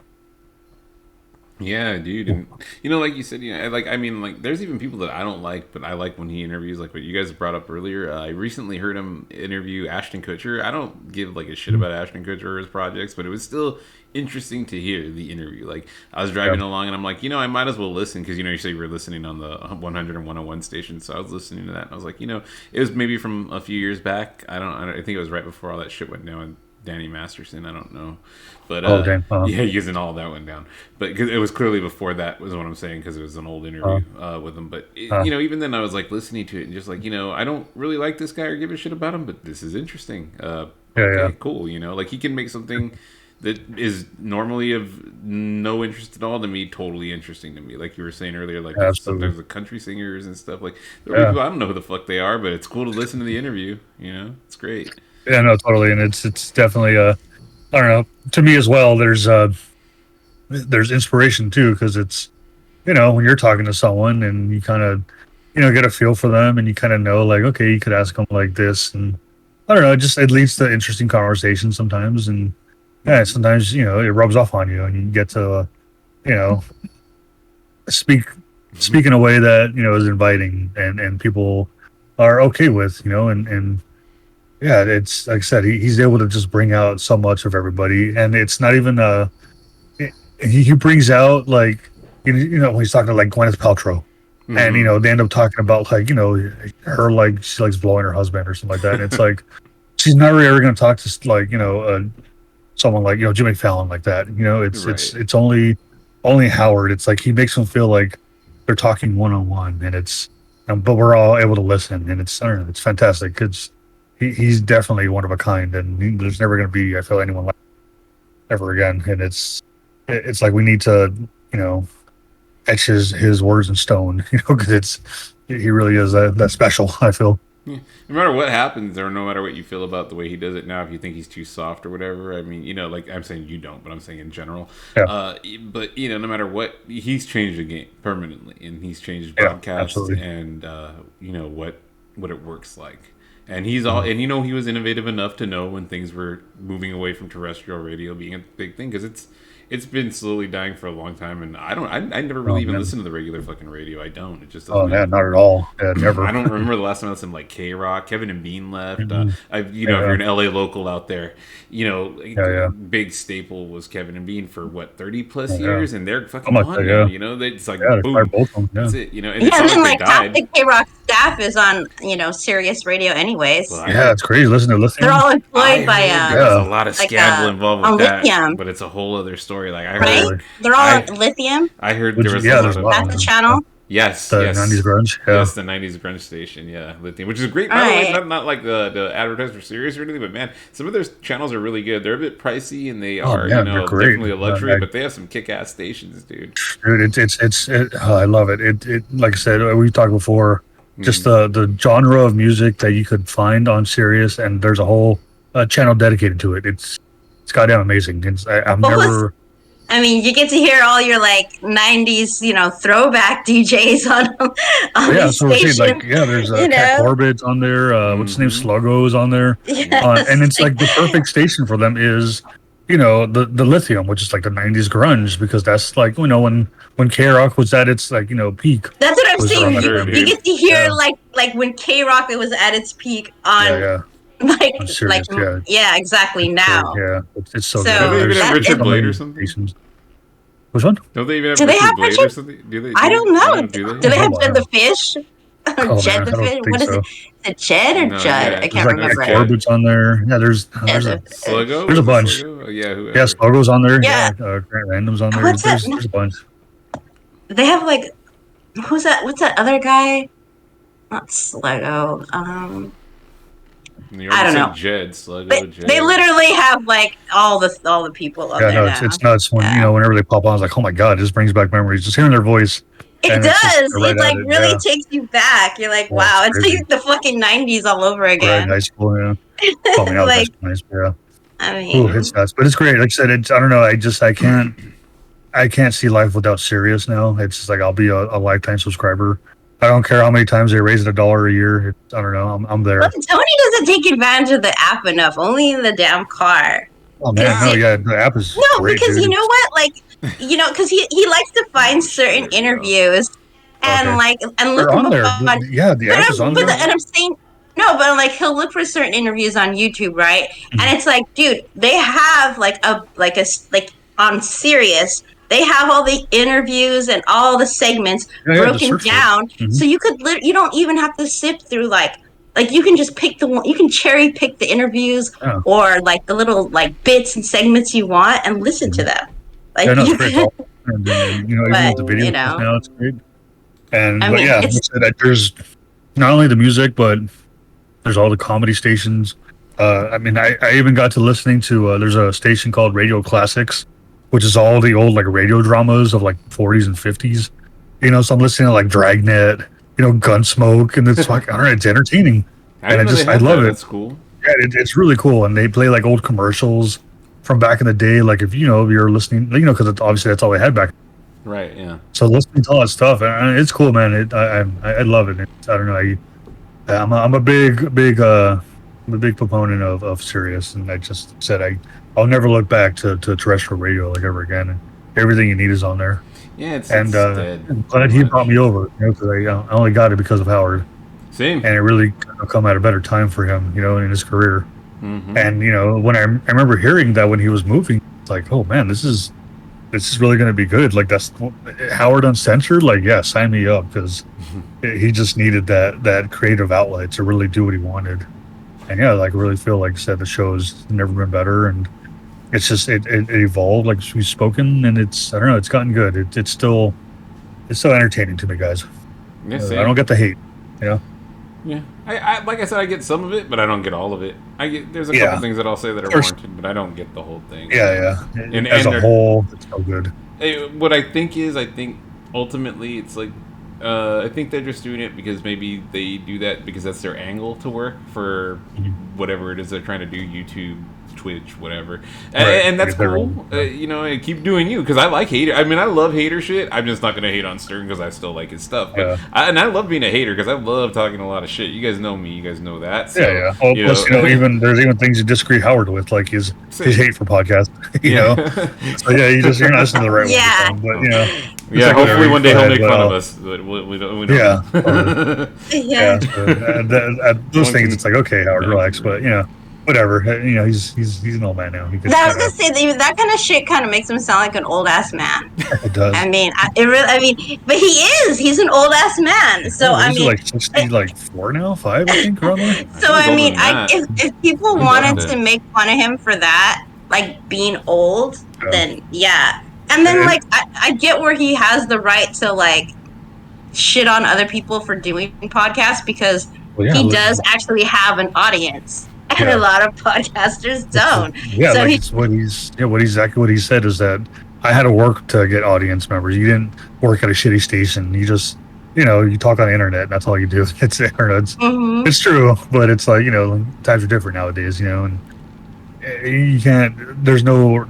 [SPEAKER 1] Yeah, dude, and like you said, there's even people that I don't like, but I like when he interviews, like what you guys brought up earlier. I recently heard him interview Ashton Kutcher. I don't give a shit about Ashton Kutcher or his projects, but it was still interesting to hear the interview. Like, I was driving along, and I'm like, I might as well listen, because you said you were listening on the 100 and 101 station, so I was listening to that, and I was like, it was maybe from a few years back. I think it was right before all that shit went down. Danny Masterson, I don't know, but yeah, using all that went down, but cause it was clearly before that, was what I'm saying, because it was an old interview with him. But even then, I was listening to it and just I don't really like this guy or give a shit about him, but this is interesting. Cool. He can make something that is normally of no interest at all to me totally interesting to me. Like you were saying earlier, sometimes the country singers and stuff, there are people, I don't know who the fuck they are, but it's cool to listen to the interview. It's great.
[SPEAKER 2] Yeah, no, totally, and it's definitely I don't know, to me as well. There's inspiration too, because it's when you're talking to someone and you kind of get a feel for them, and you kind of know okay, you could ask them like this, and I don't know, it leads to interesting conversations sometimes, and sometimes it rubs off on you, and you get to speak in a way that is inviting, and people are okay with, and yeah, it's like I said, he's able to just bring out so much of everybody, and it's not even he brings out when he's talking to Gwyneth Paltrow, and they end up talking about her she likes blowing her husband or something like that, and it's she's not really ever going to talk to someone like Jimmy Fallon like that, it's only Howard. It's he makes them feel like they're talking one-on-one, and but we're all able to listen, and I don't know, it's fantastic. He's definitely one of a kind, and there's never going to be, I feel, anyone like ever again. And it's we need to, etch his words in stone, because he really is that special, I feel.
[SPEAKER 1] Yeah. No matter what happens, or no matter what you feel about the way he does it now, if you think he's too soft or whatever, I mean, I'm saying you don't, but I'm saying in general.
[SPEAKER 2] Yeah.
[SPEAKER 1] But no matter what, he's changed the game permanently, and he's changed broadcast, and what it works like. And he's all, and he was innovative enough to know when things were moving away from terrestrial radio being a big thing, because it's been slowly dying for a long time, and I never really even listen to the regular fucking radio. I don't. It just doesn't.
[SPEAKER 2] Not at all. Yeah, never.
[SPEAKER 1] I don't remember the last time I listened to K-Rock. Kevin and Bean left. If you're an LA local out there, big staple was Kevin and Bean for 30 plus years, and they're fucking gone now. It's boom.
[SPEAKER 2] Both of them,
[SPEAKER 1] that's it. And
[SPEAKER 3] then half the K-Rock staff is on Sirius Radio anyways.
[SPEAKER 1] Well,
[SPEAKER 2] it's crazy. Listen to
[SPEAKER 3] They're all employed by
[SPEAKER 1] there's a lot of scandal involved with that,
[SPEAKER 3] lithium.
[SPEAKER 1] But it's a whole other story. I
[SPEAKER 3] heard, they're all on lithium.
[SPEAKER 1] I heard there was a
[SPEAKER 3] lot of the channel.
[SPEAKER 1] Yes,
[SPEAKER 2] the 90s grunge. Yeah.
[SPEAKER 1] Yes, the 90s grunge station. Yeah, lithium, which is great. By the way, not like the advertisers for Sirius or anything, but man, some of their channels are really good. They're a bit pricey, and they are definitely a luxury, but they have some kick-ass stations, dude.
[SPEAKER 2] Dude, it's I love it. It like I said, we talked before, just the genre of music that you could find on Sirius, and there's a whole channel dedicated to it. It's goddamn amazing. I've never.
[SPEAKER 3] I mean, you get to hear all your 90s, throwback DJs on
[SPEAKER 2] the station. There's Cat Corbett's on there. What's his name? Sluggo's on there.
[SPEAKER 3] Yes.
[SPEAKER 2] And it's the perfect station for them is, the lithium, which is the 90s grunge, because that's when when K-Rock was at its like peak.
[SPEAKER 3] That's what I'm saying. You get to hear like when K-Rock was at its peak on like
[SPEAKER 2] serious,
[SPEAKER 3] exactly now.
[SPEAKER 2] Yeah, it's so
[SPEAKER 1] good. Don't they even have Richard Blade or something?
[SPEAKER 2] Which one?
[SPEAKER 1] Don't they even have Richard Blade or something? Do they?
[SPEAKER 3] I don't know.
[SPEAKER 1] Do
[SPEAKER 3] they have Jed the Fish? Jed the Fish? What is it? Is it Jed or Judd? I can't remember.
[SPEAKER 2] There's Corbett on there. Yeah, there's
[SPEAKER 1] Sluggo.
[SPEAKER 2] There's a bunch.
[SPEAKER 1] Yeah, whoever.
[SPEAKER 2] Yeah, Sluggo's on there. Yeah, Grant Random's on there. There's a bunch.
[SPEAKER 3] They have like, who's that? What's that other guy? Not Sluggo. I don't know.
[SPEAKER 1] Jed, Sluggo, Jed.
[SPEAKER 3] They literally have like all the people on there.
[SPEAKER 2] Yeah, no, it's nuts when whenever they pop on, it's like, oh my god, this brings back memories. Just hearing their voice.
[SPEAKER 3] It does. It like really takes you back. You're like, wow, it's like the fucking 90s all over again.
[SPEAKER 2] High school, yeah. Probably not
[SPEAKER 3] like,
[SPEAKER 2] nice, yeah.
[SPEAKER 3] I mean,
[SPEAKER 2] it's nuts, but it's great. Like I said, I don't know. I can't see life without Sirius now. It's just like I'll be a lifetime subscriber. I don't care how many times they raise it $1 a year. I don't know. I'm there.
[SPEAKER 3] But Tony doesn't take advantage of the app enough. Only in the damn car.
[SPEAKER 2] Oh man, the app is great,
[SPEAKER 3] because
[SPEAKER 2] dude.
[SPEAKER 3] You know what? Like, because he likes to find certain interviews and look
[SPEAKER 2] on there. The app is on there.
[SPEAKER 3] And I'm saying no, but like he'll look for certain interviews on YouTube, right? Mm-hmm. And it's like, dude, they have like on Sirius. They have all the interviews and all the segments broken down, so you could you don't even have to sift through like you can just pick the one, you can cherry pick the interviews or like the little like bits and segments you want and listen to them. Like
[SPEAKER 2] it's great. And, even with the video now, it's great. And there's not only the music, but there's all the comedy stations. I even got to listening to there's a station called Radio Classics, which is all the old like radio dramas of like 40s and 50s. So I'm listening to like Dragnet, Gunsmoke, and it's like, all right, it's entertaining. I love it.
[SPEAKER 1] That's cool.
[SPEAKER 2] Yeah, it's really cool. And they play like old commercials from back in the day. Like if you're listening, because obviously that's all they had back.
[SPEAKER 1] Right. Yeah.
[SPEAKER 2] So listening to all that stuff, it's cool, man. I love it. I don't know. I'm a big proponent of Sirius, and I just said I'll never look back to terrestrial radio like ever again. And everything you need is on there.
[SPEAKER 1] Yeah, it's
[SPEAKER 2] dead. I'm glad he brought me over, because I only got it because of Howard.
[SPEAKER 1] Same.
[SPEAKER 2] And it really come at a better time for him, in his career.
[SPEAKER 1] Mm-hmm.
[SPEAKER 2] And when I remember hearing that when he was moving, it's like, oh man, this is really going to be good. Like that's Howard Uncensored. Like, yeah, sign me up, because he just needed that creative outlet to really do what he wanted. And yeah, like I really feel like I said, the show's never been better, and it's just it evolved, like we've spoken, and it's gotten good. It's still entertaining to me, guys.
[SPEAKER 1] Yeah,
[SPEAKER 2] I don't get the hate.
[SPEAKER 1] Yeah. I like I said, I get some of it, but I don't get all of it. There's a couple things that I'll say that are warranted, but I don't get the whole thing.
[SPEAKER 2] Yeah. And as a whole, it's so good.
[SPEAKER 1] What I think ultimately it's like I think they're just doing it because maybe they do that because that's their angle to work for whatever it is they're trying to do, YouTube, Twitch, whatever, and that's cool. I keep doing you, because I like hater. I mean, I love hater shit. I'm just not gonna hate on Stern because I still like his stuff. But I love being a hater because I love talking a lot of shit. You guys know me. You guys know that. So,
[SPEAKER 2] plus, there's even things you disagree Howard with, like his hate for podcasts. So you're not listening to the right one. But
[SPEAKER 1] hopefully one day he'll make fun of us. But we don't.
[SPEAKER 2] Those things, it's like, okay, Howard, relax. But whatever. He's an old man now.
[SPEAKER 3] I was gonna say that kind of shit kind of makes him sound like an old ass man.
[SPEAKER 2] It does.
[SPEAKER 3] I mean, but he is. He's an old ass man. So
[SPEAKER 2] he's like 64 now, 5, I think, around there.
[SPEAKER 3] So I mean, if people wanted to make fun of him for that, like being old, then yeah. And then like I get where he has the right to like shit on other people for doing podcasts, because he does actually have an audience. And a lot of podcasters don't.
[SPEAKER 2] Yeah, so what he said is that I had to work to get audience members. You didn't work at a shitty station. You just, you talk on the internet, and that's all you do. It's it's true, but it's like, times are different nowadays, and you can't. There's no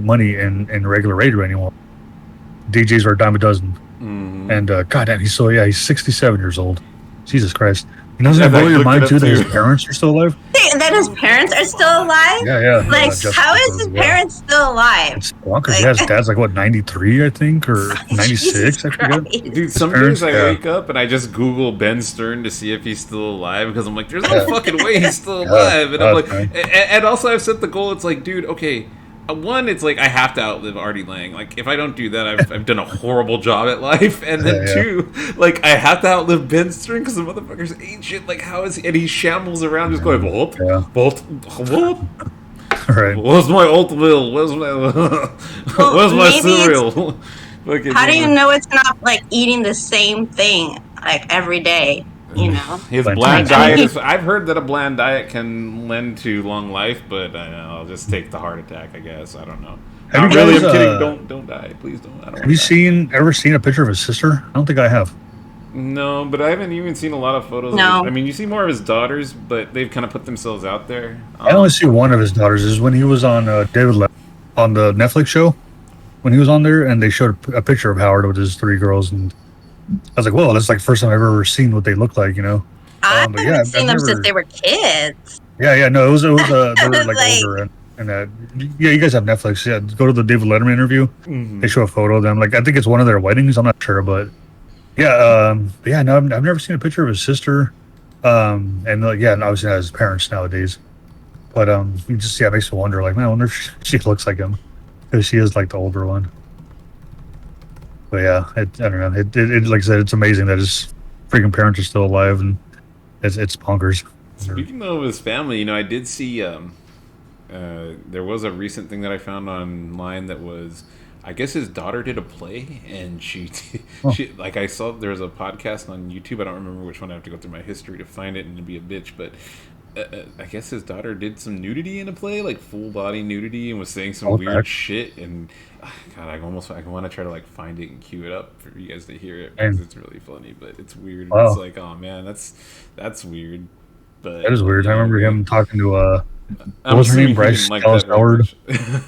[SPEAKER 2] money in regular radio anymore. DJs are a dime a dozen, and goddamn, he's 67 years old. Jesus Christ. Doesn't it blow your mind too that his parents are still alive?
[SPEAKER 3] and then his parents are still alive.
[SPEAKER 2] Yeah.
[SPEAKER 3] Like, how is his parents still alive?
[SPEAKER 2] It's bonkers. Yeah, his dad's like what, 93, I think, or 96. I forget.
[SPEAKER 1] Dude, some days I wake up and I just Google Ben Stern to see if he's still alive because I'm like, there's no fucking way he's still alive. And I'm like, and also I've set the goal. It's like, dude, okay. One, it's like I have to outlive Artie Lang. Like if I don't do that, I've done a horrible job at life. And then two, like I have to outlive Ben Stern because the motherfucker's ancient. Like how is he? And he shambles around just going, Volt.
[SPEAKER 2] Right.
[SPEAKER 1] Where's my oatmeal? Where's my cereal?
[SPEAKER 3] How do you know it's not like eating the same thing like every day? You know,
[SPEAKER 1] his bland diet is. I've heard that a bland diet can lend to long life, but I'll just take the heart attack. I guess I don't know. I'm kidding. Don't die, please don't. I don't
[SPEAKER 2] have you ever seen a picture of his sister? I don't think I have.
[SPEAKER 1] No, but I haven't even seen a lot of photos.
[SPEAKER 3] No,
[SPEAKER 1] I mean you see more of his daughters, but they've kind of put themselves out there.
[SPEAKER 2] I only see one of his daughters. Is when he was on on the Netflix show. When he was on there, and they showed a picture of Howard with his 3 girls, and I was like, "Whoa, that's like the first time I've ever seen what they look like." You know,
[SPEAKER 3] I haven't seen them since they were kids.
[SPEAKER 2] Yeah. No, it was they were like older, and you guys have Netflix. Yeah, go to the David Letterman interview. Mm-hmm. They show a photo of them. Like I think it's one of their weddings. I'm not sure, but yeah, no, I've never seen a picture of his sister, and obviously not his parents nowadays. But you just it makes me wonder. Like, man, I wonder if she looks like him. Because she is like the older one. But yeah, I don't know. It like I said, it's amazing that his freaking parents are still alive, and it's bonkers.
[SPEAKER 1] Speaking of his family, I did see there was a recent thing that I found online that was, I guess his daughter did a play, and she like I saw there was a podcast on YouTube. I don't remember which one. I have to go through my history to find it and to be a bitch, but. I guess his daughter did some nudity in a play, like full body nudity, and was saying some weird shit. And God, I want to try to like find it and cue it up for you guys to hear it because it's really funny, but it's weird. Wow. It's like, oh man, that's weird. But
[SPEAKER 2] that is weird. I remember him talking to what was her name, Bryce Dallas Howard.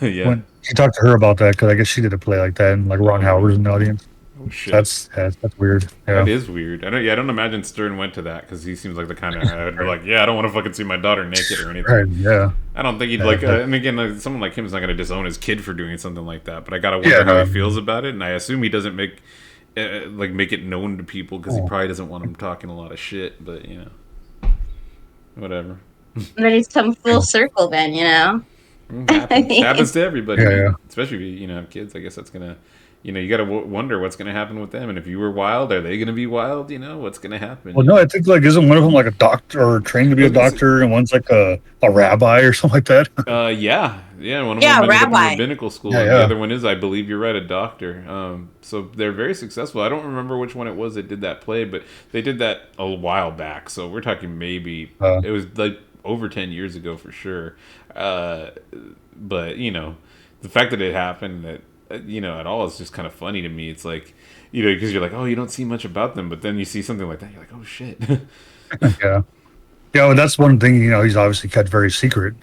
[SPEAKER 1] Yeah,
[SPEAKER 2] when he talked to her about that because I guess she did a play like that, and like Ron Howard was in the audience.
[SPEAKER 1] Oh shit!
[SPEAKER 2] That's weird. Yeah.
[SPEAKER 1] That is weird. I don't imagine Stern went to that because he seems like the kind of guy who'd be like, yeah, I don't want to fucking see my daughter naked or anything.
[SPEAKER 2] Right. Yeah.
[SPEAKER 1] I don't think he'd like. And again, someone like him is not going to disown his kid for doing something like that. But I gotta wonder how he feels about it, and I assume he doesn't make it known to people because he probably doesn't want them talking a lot of shit. But whatever.
[SPEAKER 3] Then he's come full circle. Then
[SPEAKER 1] happens to everybody.
[SPEAKER 2] Yeah.
[SPEAKER 1] Especially if you have kids. I guess that's gonna. You got to wonder what's going to happen with them. And if you were wild, are they going to be wild? What's going to happen?
[SPEAKER 2] Well, no, I think, like, isn't one of them, like, a doctor or trained to be a doctor, and one's, like, a rabbi or something like that?
[SPEAKER 1] Yeah. One of them is in rabbinical school.
[SPEAKER 2] Yeah.
[SPEAKER 1] And the other one is, I believe you're right, a doctor. So they're very successful. I don't remember which one it was that did that play, but they did that a while back. So we're talking maybe, it was, like, over 10 years ago for sure. But, the fact that it happened, that, at all is just kind of funny to me. It's like, because you're like, oh, you don't see much about them, but then you see something like that, you're like, oh shit.
[SPEAKER 2] Yeah. Well, that's one thing. He's obviously kept very secret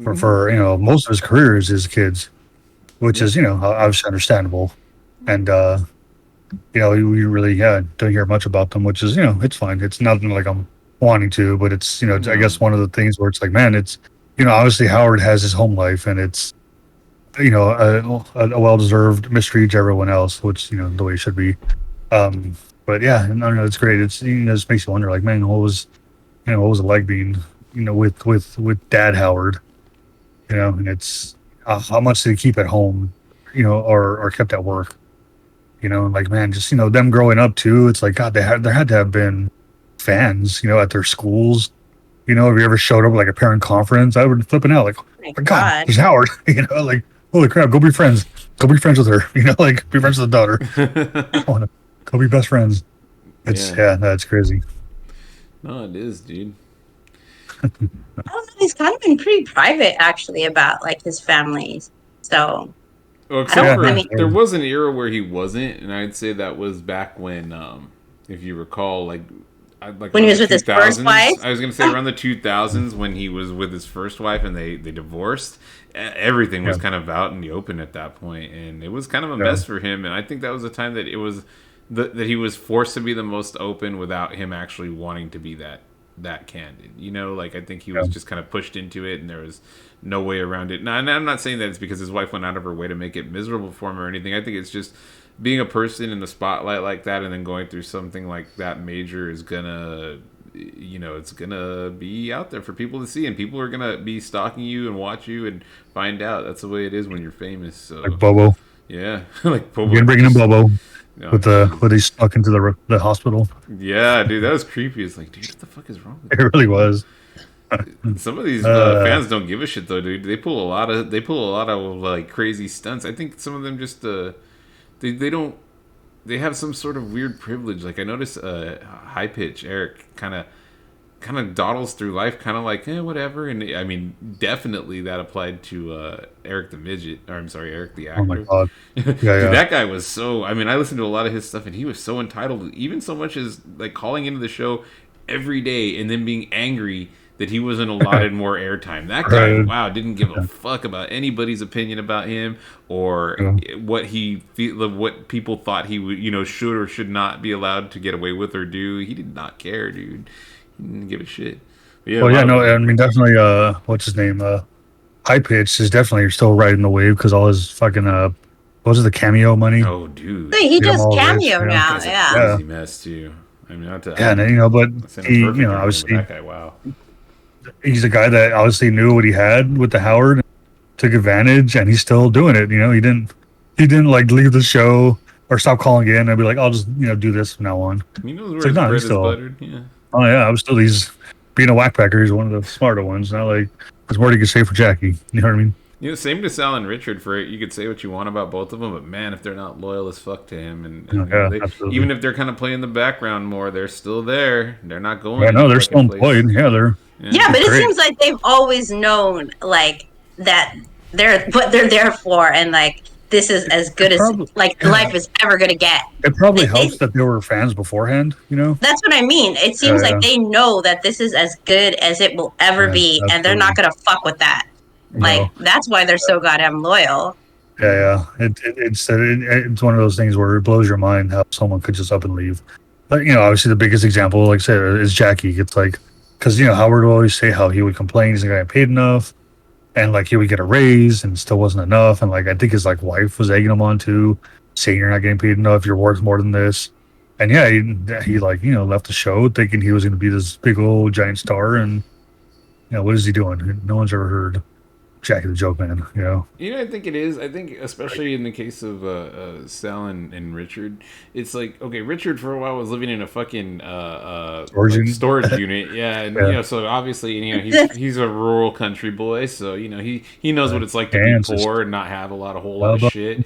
[SPEAKER 2] for most of his career is his kids, which is obviously understandable, and we really don't hear much about them, which is it's fine. It's nothing like I'm wanting to, but it's I guess one of the things where it's like, man, it's obviously Howard has his home life, and it's a well-deserved mistreat to everyone else, which the way it should be. But yeah, I don't know, it's great. It's it just makes you wonder, like, man, what was it like being with Dad Howard, and it's how much did he keep at home, or kept at work, like, man, just them growing up too. It's like, God, there had to have been fans, at their schools. If you ever showed up at like a parent conference, I would flipping out like, oh my God, there's Howard. Like, holy crap, go be friends. Go be friends with her. Like, be friends with the daughter. Go be best friends. It's crazy.
[SPEAKER 1] No, it is, dude.
[SPEAKER 3] I don't know. He's kind of been pretty private, actually, about like his family. So,
[SPEAKER 1] well, there was an era where he wasn't, and I'd say that was back when, if you recall, like
[SPEAKER 3] when he was with his first wife.
[SPEAKER 1] I was going to say around the 2000s when he was with his first wife and they divorced. Everything was kind of out in the open at that point, and it was kind of a mess for him. And I think that was the time that it was that he was forced to be the most open without him actually wanting to be that. that candid. You know, like I think he was just kind of pushed into it, and there was no way around it. Now, and I'm not saying that it's because his wife went out of her way to make it miserable for him or anything. I think it's just being a person in the spotlight like that, and then going through something like that major is gonna, you know, it's gonna be out there for people to see, and people are gonna be stalking you and watch you and find out. That's the way it is when you're famous. So
[SPEAKER 2] like Bobo.
[SPEAKER 1] Yeah, like Bobo.
[SPEAKER 2] You're bringing in Bobo. No, with he's stuck into the hospital.
[SPEAKER 1] Yeah, dude, that was creepy. It's like, dude, what the fuck is wrong with
[SPEAKER 2] you? It really was.
[SPEAKER 1] Some of these fans don't give a shit though, dude. They pull a lot of like crazy stunts. I think some of them just they have some sort of weird privilege. Like I noticed High Pitch Eric kind of dawdles through life, kind of like whatever. And I mean, definitely that applied to Eric the midget, or I'm sorry, Eric the actor.
[SPEAKER 2] Oh my god,
[SPEAKER 1] Dude, that guy was so. I mean, I listened to a lot of his stuff, and he was so entitled, even so much as like calling into the show every day and then being angry that he wasn't allotted more airtime. That guy, wow, didn't give a fuck about anybody's opinion about him or what what people thought he would, you know, should or should not be allowed to get away with or do. He did not care, dude. He didn't give a shit. But yeah,
[SPEAKER 2] I mean, definitely. What's his name? High Pitch is definitely still riding the wave because all his fucking what was it, the cameo money?
[SPEAKER 1] Oh, dude,
[SPEAKER 3] he does cameo now. Yeah,
[SPEAKER 1] crazy mess too. I mean, not to,
[SPEAKER 2] and you know, but he, you know, obviously
[SPEAKER 1] that guy, wow.
[SPEAKER 2] He's a guy that obviously knew what he had with the Howard, took advantage, and he's still doing it. You know, he didn't like leave the show or stop calling in and be like, I'll just, you know, do this from now on.
[SPEAKER 1] He knows where his bread is buttered. Yeah.
[SPEAKER 2] Oh yeah, he's being a whackpacker. He's one of the smarter ones. Not like there's more he could say for Jackie. You know what I mean?
[SPEAKER 1] You know, same to Sal and Richard. For it, you could say what you want about both of them, but man, if they're not loyal as fuck to him, and even if they're kind of playing the background more, they're still there. They're not going.
[SPEAKER 2] Yeah, no, they're still employed. Yeah, they're.
[SPEAKER 3] Yeah, but it seems like they've always known like that they're what they're there for, and like this is as good as like life is ever gonna get.
[SPEAKER 2] It probably helps that they were fans beforehand, you know.
[SPEAKER 3] That's what I mean. It seems like they know that this is as good as it will ever be, and they're not gonna fuck with that. Like that's why they're so goddamn loyal.
[SPEAKER 2] Yeah. It's one of those things where it blows your mind how someone could just up and leave. But you know, obviously the biggest example, like I said, is Jackie. It's like. Because, you know, Howard would always say how he would complain he's not getting paid enough. And, like, he would get a raise and it still wasn't enough. And, like, I think his, like, wife was egging him on, too, saying you're not getting paid enough, you're worth more than this. And, yeah, he like, you know, left the show thinking he was going to be this big old giant star. And, you know, what is he doing? No one's ever heard Jackie the Joke Man, you know?
[SPEAKER 1] You know, I think it is. I think, especially in the case of Sal and Richard, it's like, okay, Richard for a while was living in a fucking storage unit. Yeah, and, you know, so obviously, you know, he's a rural country boy, so, you know, he knows what it's like to be poor and not have a whole lot of shit.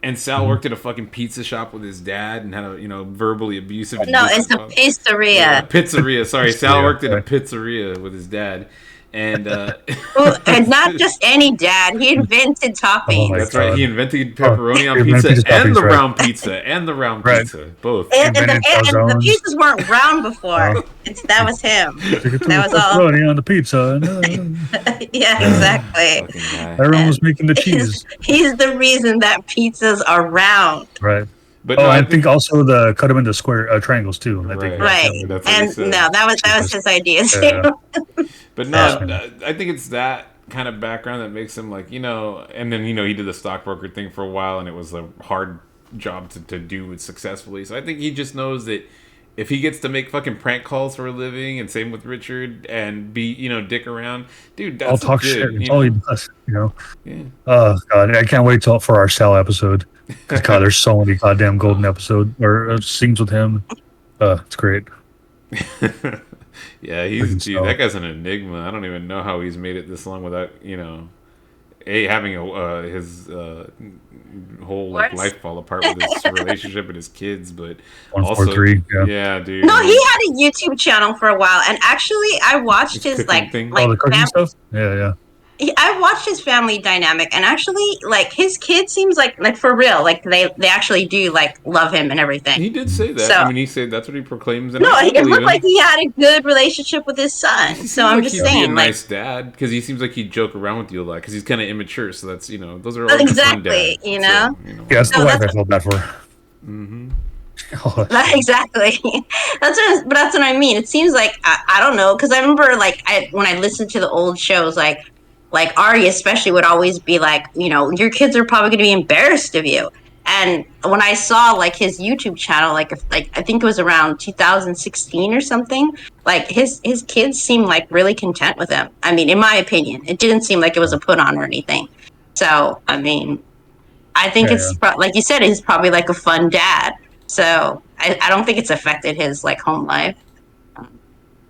[SPEAKER 1] And Sal worked at a fucking pizza shop with his dad and had a, you know, verbally abusive.
[SPEAKER 3] No, it's a pizzeria.
[SPEAKER 1] Yeah, pizzeria. Sorry, Sal worked at a pizzeria with his dad. And
[SPEAKER 3] and not just any dad, he invented toppings.
[SPEAKER 1] That's right. He invented pepperoni on pizza and the round pizza and the round pizza, both.
[SPEAKER 3] And the pizzas weren't round before. That was him. That was all.
[SPEAKER 2] Pepperoni on the pizza.
[SPEAKER 3] Yeah, exactly.
[SPEAKER 2] Everyone was making the cheese.
[SPEAKER 3] He's the reason that pizzas are round.
[SPEAKER 2] Right. But I think also the cut them into square triangles too. I think
[SPEAKER 3] that was his idea too.
[SPEAKER 1] But no, I think it's that kind of background that makes him like, you know, and then, you know, he did the stockbroker thing for a while and it was a hard job to do it successfully. So I think he just knows that if he gets to make fucking prank calls for a living, and same with Richard, and be, you know, dick around, dude, that's
[SPEAKER 2] I'll talk shit. It's all he does, you know. Yeah. Oh god, I can't wait for our Sal episode. Because god, there's so many goddamn golden episodes or scenes with him. It's great.
[SPEAKER 1] Yeah, that guy's an enigma. I don't even know how he's made it this long without, you know, having his whole life fall apart with his relationship and his kids, but
[SPEAKER 2] 143,
[SPEAKER 1] yeah, dude.
[SPEAKER 3] No, he had a YouTube channel for a while, and actually, I watched his
[SPEAKER 2] the cooking stuff. Yeah.
[SPEAKER 3] I watched his family dynamic, and actually, like, his kid seems like for real, like they actually do like love him and everything.
[SPEAKER 1] He did say that. So, I mean, he said that's what he proclaims. And
[SPEAKER 3] it looked like he had a good relationship with his son. So I'm just saying,
[SPEAKER 1] he'd be a nice dad, because he seems like he'd joke around with you a lot, because he's kind of immature. So that's, you know, those are all
[SPEAKER 3] exactly, fun dads,
[SPEAKER 1] you know.
[SPEAKER 2] Yeah, that's the wife I felt bad for.
[SPEAKER 1] Mm-hmm.
[SPEAKER 3] Exactly. But that's what I mean. It seems like I don't know, because I remember like when I listened to the old shows, like Ari especially would always be like, your kids are probably going to be embarrassed of you. And when I saw like his YouTube channel, like I think it was around 2016 or something, like his kids seemed like really content with him. I mean, in my opinion, it didn't seem like it was a put on or anything. So I mean, I think like you said, he's probably like a fun dad. So I don't think it's affected his like home life.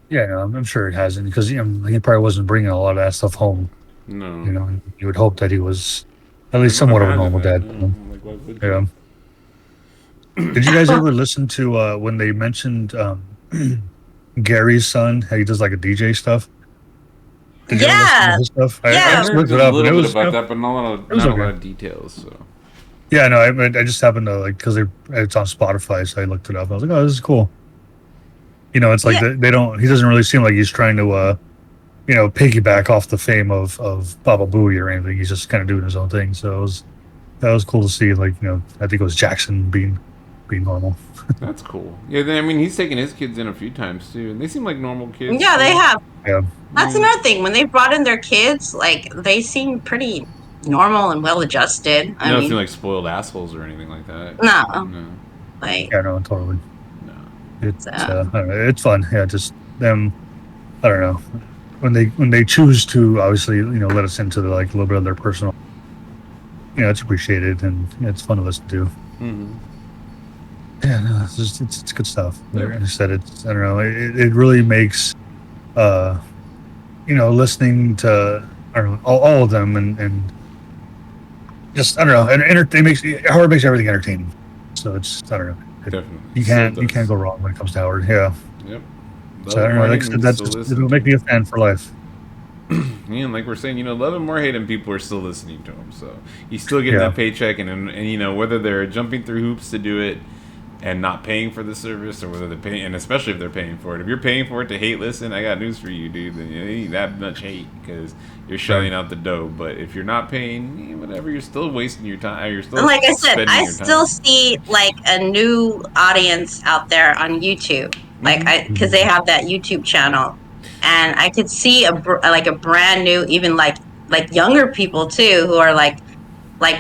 [SPEAKER 2] Yeah, no, I'm sure it hasn't, because he probably wasn't bringing a lot of that stuff home.
[SPEAKER 1] No.
[SPEAKER 2] You would hope that he was at least somewhat of a normal dad.
[SPEAKER 1] Like, why would you?
[SPEAKER 2] Yeah. Did you guys ever listen to when they mentioned Gary's son? How he does like a DJ stuff? Did you ever listen to his stuff?
[SPEAKER 3] Yeah.
[SPEAKER 1] I heard a little bit about that, but not a lot of details. So.
[SPEAKER 2] Yeah, no, I just happened to like, because it's on Spotify, so I looked it up. I was like, oh, this is cool. It's like they don't. He doesn't really seem like he's trying to, piggyback off the fame of Baba Booey or anything. He's just kind of doing his own thing. So that was cool to see. Like, I think it was Jackson being normal.
[SPEAKER 1] That's cool. Yeah, I mean, he's taken his kids in a few times too, and they seem like normal kids.
[SPEAKER 3] Yeah, they have.
[SPEAKER 2] Yeah.
[SPEAKER 3] That's another thing. When they brought in their kids, like they seem pretty normal and well adjusted.
[SPEAKER 1] They don't seem like spoiled assholes or anything like that.
[SPEAKER 3] No. Like.
[SPEAKER 2] Yeah, no, totally.
[SPEAKER 1] No.
[SPEAKER 2] It's I don't know, it's fun. Yeah, just them. I don't know, when they choose to obviously let us into a little bit of their personal. It's appreciated, and it's fun to listen to.
[SPEAKER 1] Mm-hmm.
[SPEAKER 2] Yeah, no, it's good stuff. Like I said, I don't know, it really makes, listening to all of them and just I don't know, and it makes Howard makes everything entertaining. So it's I don't know.
[SPEAKER 1] Definitely.
[SPEAKER 2] You can't go wrong when it comes to Howard. Yeah.
[SPEAKER 1] Yep.
[SPEAKER 2] So I don't know. Like I said, it'll make me a fan for life.
[SPEAKER 1] Yeah, and like we're saying, love him or hate him, people are still listening to him. So he's still getting that paycheck, and whether they're jumping through hoops to do it and not paying for the service, or whether they're paying, and especially if they're paying for it. If you're paying for it to hate listen, I got news for you, dude. Then you ain't that much hate because you're shelling out the dough. But if you're not paying, whatever, you're still wasting your time. You're still
[SPEAKER 3] like I said, I still see like a new audience out there on YouTube, because they have that YouTube channel, and I could see a brand new, even like younger people too, who are like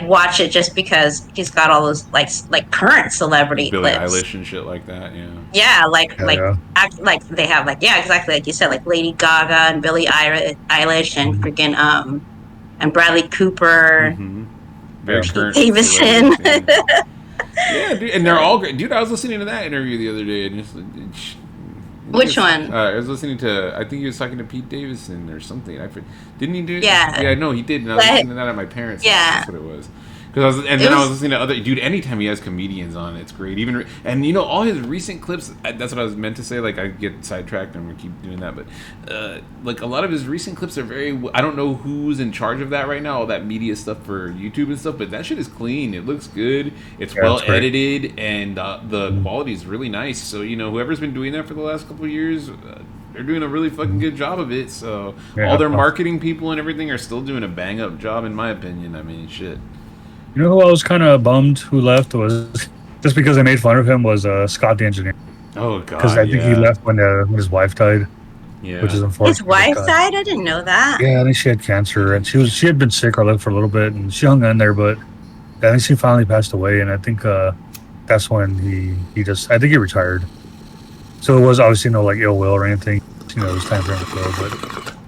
[SPEAKER 3] watch it just because he's got all those like current celebrity
[SPEAKER 1] Billie
[SPEAKER 3] clips.
[SPEAKER 1] Eilish and shit like that.
[SPEAKER 3] Yeah, like they have exactly like you said, like Lady Gaga and Billie Eilish and freaking and Bradley Cooper, Pete Davidson.
[SPEAKER 1] Yeah, dude, and they're all great. Dude, I was listening to that interview the other day, and
[SPEAKER 3] which one?
[SPEAKER 1] I was listening to. I think he was talking to Pete Davidson or something. Didn't he do it?
[SPEAKER 3] Yeah.
[SPEAKER 1] Yeah, no, he did. And I was listening to that at my parents' house. That's what it was. I was listening to other dude. Anytime he has comedians on, it's great. Even all his recent clips. That's what I was meant to say. Like I get sidetracked, and I'm gonna keep doing that. But like a lot of his recent clips are very. I don't know who's in charge of that right now. All that media stuff for YouTube and stuff. But that shit is clean. It looks good. It's well edited, and the quality is really nice. So whoever's been doing that for the last couple of years. They're doing a really fucking good job of it. So all their marketing people and everything are still doing a bang up job, in my opinion. I mean, shit.
[SPEAKER 2] You know who I was kind of bummed who left was just because I made fun of him was Scott the engineer.
[SPEAKER 1] Oh god!
[SPEAKER 2] Because I think he left when his wife died.
[SPEAKER 1] Yeah,
[SPEAKER 2] which is unfortunate.
[SPEAKER 3] His wife died? I didn't know that.
[SPEAKER 2] Yeah, I think she had cancer, and she had been sick or lived for a little bit, and she hung in there, but I think she finally passed away, and I think that's when he just I think he retired. So it was obviously no like ill will or anything. It was time for him to go, but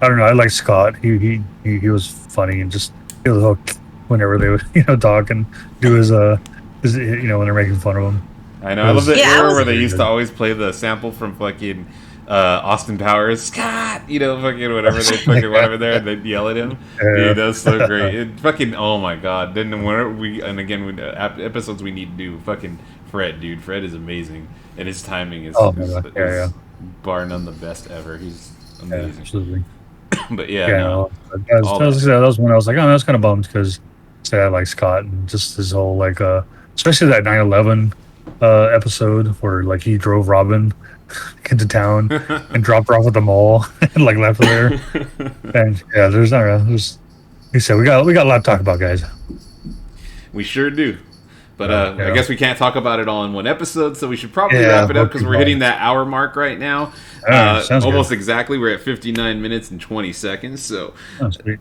[SPEAKER 2] I don't know. I like Scott. He was funny and just he was hooked whenever they would talk and do his when they're making fun of him.
[SPEAKER 1] I know. I love the era where they used to always play the sample from fucking Austin Powers. Scott, fucking whatever they fucking whatever there, and they'd yell at him. Dude, that's so great. It fucking oh my god. Then episodes we need to do fucking Fred, dude. Fred is amazing, and his timing is bar none the best ever. He's amazing.
[SPEAKER 2] Yeah, absolutely.
[SPEAKER 1] But
[SPEAKER 2] that was when I was like, oh, that's kind of bummed because I like Scott and just his whole like especially that 9/11 episode where like he drove Robin into town and dropped her off at the mall and like left her there. And he said we got a lot to talk about, guys.
[SPEAKER 1] We sure do. But I guess we can't talk about it all in one episode, so we should probably wrap it up because we're hitting that hour mark right now. Almost exactly. We're at 59 minutes and 20 seconds, so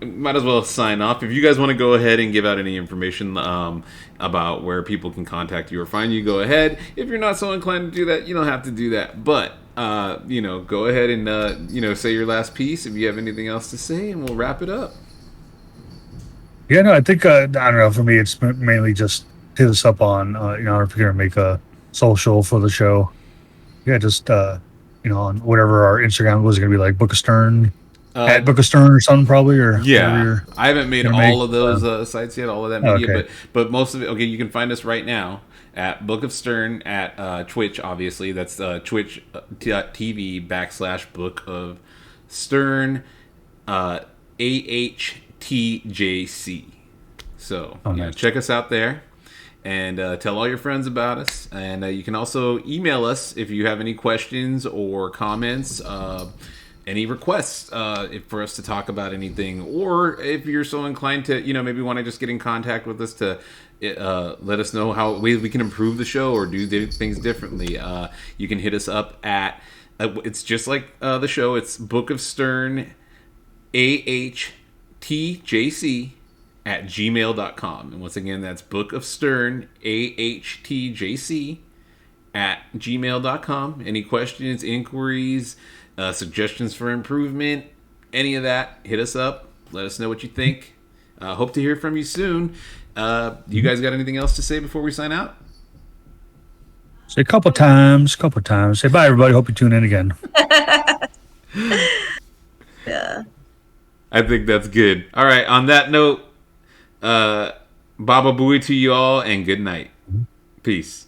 [SPEAKER 1] might as well sign off. If you guys want to go ahead and give out any information about where people can contact you or find you, go ahead. If you're not so inclined to do that, you don't have to do that. But, go ahead and, say your last piece if you have anything else to say, and we'll wrap it up.
[SPEAKER 2] Yeah, no, I think, I don't know, for me, it's mainly just hit us up on, if you're going to make a social for the show. Yeah, just, on whatever our Instagram was going to be like, Book of Stern, at Book of Stern or something probably, or
[SPEAKER 1] I haven't made all of those sites yet, all of that media, but most of it, you can find us right now at Book of Stern at Twitch, obviously. That's twitch.tv / Book of Stern AHTJC. So check us out there. And tell all your friends about us. And you can also email us if you have any questions or comments, any requests for us to talk about anything. Or if you're so inclined to, maybe want to just get in contact with us to let us know how we can improve the show or do things differently. You can hit us up at, it's just like the show. It's Book of Stern AHTJC at gmail.com. And once again, that's Book of Stern AHTJC at gmail.com. Any questions, inquiries, suggestions for improvement, any of that, hit us up. Let us know what you think. Hope to hear from you soon. You guys got anything else to say before we sign out?
[SPEAKER 2] Say a couple times. Say bye, everybody. Hope you tune in again.
[SPEAKER 3] Yeah.
[SPEAKER 1] I think that's good. All right. On that note, Baba Booey to you all, and good night. Peace.